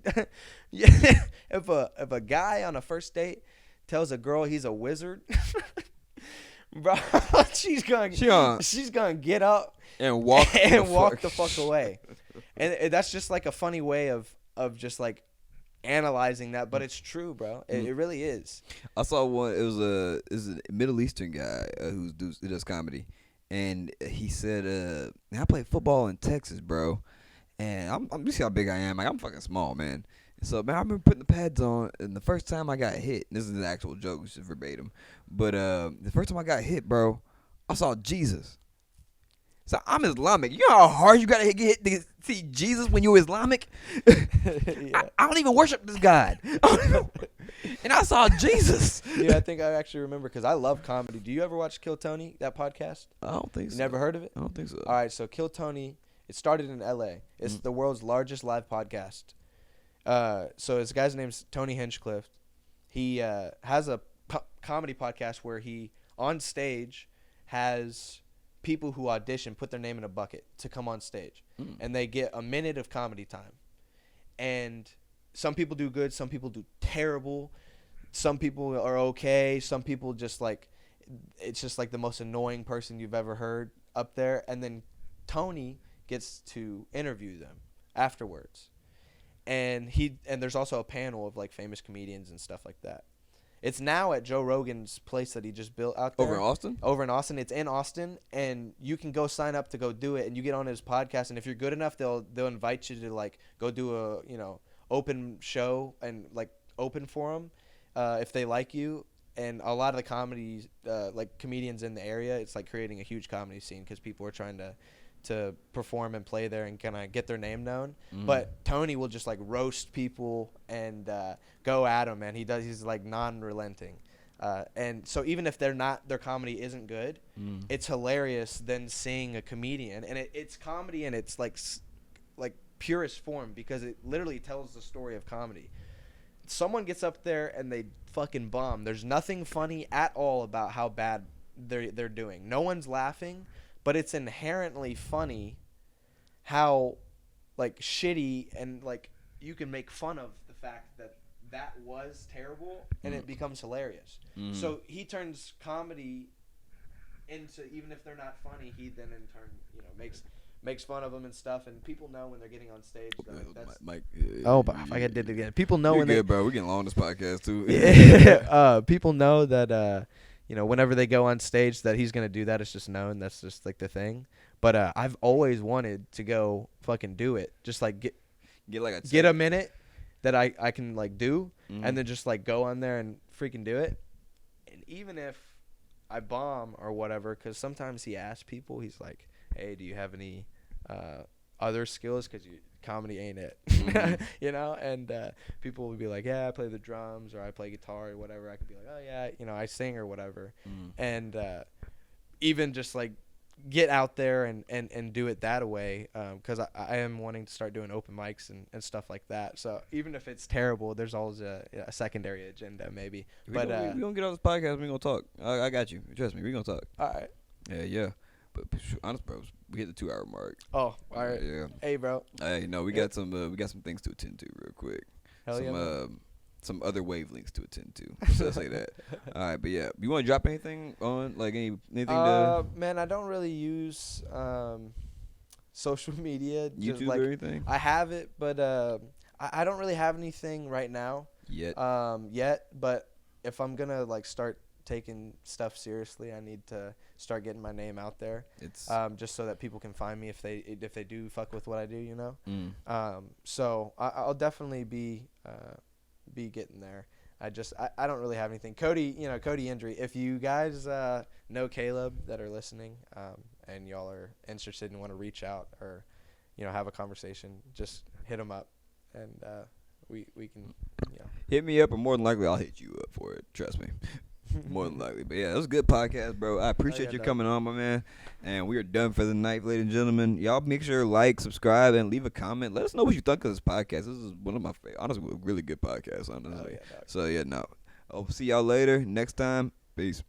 Yeah. If a guy on a first date tells a girl he's a wizard, bro, she's gonna get up and walk the fuck away. And that's just like a funny way of just like analyzing that, but it's true, bro. It really is. I saw one. It was a Middle Eastern guy who does comedy. And he said, I play football in Texas, bro. And you see how big I am. Like, I'm fucking small, man. So, man, I remember putting the pads on, and the first time I got hit, this is an actual joke, this is verbatim. But the first time I got hit, bro, I saw Jesus. So I'm Islamic. You know how hard you got to get hit to see Jesus when you're Islamic? Yeah. I don't even worship this God. And I saw Jesus. Yeah, I think I actually remember because I love comedy. Do you ever watch Kill Tony, that podcast? I don't think so. You never heard of it? I don't think so. All right, so Kill Tony, it started in L.A. It's the world's largest live podcast. So this guy's name's Tony Hinchcliffe. He has a comedy podcast where he, on stage, has people who audition put their name in a bucket to come on stage, and they get a minute of comedy time. And some people do good, some people do terrible, some people are okay, some people just like, it's just like the most annoying person you've ever heard up there. And then Tony gets to interview them afterwards. And there's also a panel of like famous comedians and stuff like that. It's now at Joe Rogan's place that he just built out there. Over in Austin? Over in Austin. It's in Austin, and you can go sign up to go do it, and you get on his podcast, and if you're good enough, they'll invite you to like go do a, you know, open show and like open for them if they like you. And a lot of the comedies, like comedians in the area, it's like creating a huge comedy scene because people are trying to perform and play there and kind of get their name known. But Tony will just like roast people and go at them, and he's like non-relenting. And so even if their comedy isn't good, it's hilarious then seeing a comedian, and it's comedy and it's like purest form because it literally tells the story of comedy. Someone gets up there and they fucking bomb. There's nothing funny at all about how bad they're doing. No one's laughing. But it's inherently funny how, like, shitty and, like, you can make fun of the fact that was terrible and it becomes hilarious. So he turns comedy into, even if they're not funny, he then in turn, you know, makes fun of them and stuff. And people know when they're getting on stage. That's, Mike, but I did it again. People know when good, bro. We're getting long on this podcast, too. People know that, you know, whenever they go on stage that he's going to do that. It's just known. That's just, like, the thing. But I've always wanted to go fucking do it. Just, like, get a minute that I can, like, do. And then just, like, go on there and freaking do it. And even if I bomb or whatever, because sometimes he asks people, he's like, hey, do you have any other skills? Because comedy ain't it. You know? And people would be like, yeah, I play the drums or I play guitar or whatever. I could be like, oh, yeah, you know, I sing or whatever. And even just, like, get out there and do it that way, because I am wanting to start doing open mics and stuff like that. So even if it's terrible, there's always a secondary agenda maybe. We're going to get on this podcast and we're going to talk. I got you. Trust me, we're going to talk. All right. Yeah. But honest, bro, we hit the 2 hour mark. Oh, all right. Yeah. Hey, bro. Hey, no, we got some things to attend to real quick. Hell yeah. Some other wavelengths to attend to. So I say that. All right, but yeah, you want to drop anything on like anything to? Man, I don't really use social media. YouTube like, or anything? I have it, but I don't really have anything right now. Yet. But if I'm gonna like start taking stuff seriously, I need to start getting my name out there. It's just so that people can find me if they do fuck with what I do, you know. So I'll definitely be getting there. I don't really have anything. Cody Yendrey. If you guys know Caleb that are listening, and y'all are interested and want to reach out or, you know, have a conversation, just hit him up, and we can, you know. Hit me up, or more than likely I'll hit you up for it. Trust me. More than likely. But yeah, it was a good podcast, bro. I appreciate you coming on, my man. And we are done for the night, ladies and gentlemen. Y'all make sure to like, subscribe, and leave a comment. Let us know what you think of this podcast. This is one of my favorite, honestly, a really good podcasts, honestly. So yeah, no. I'll see y'all later. Next time. Peace.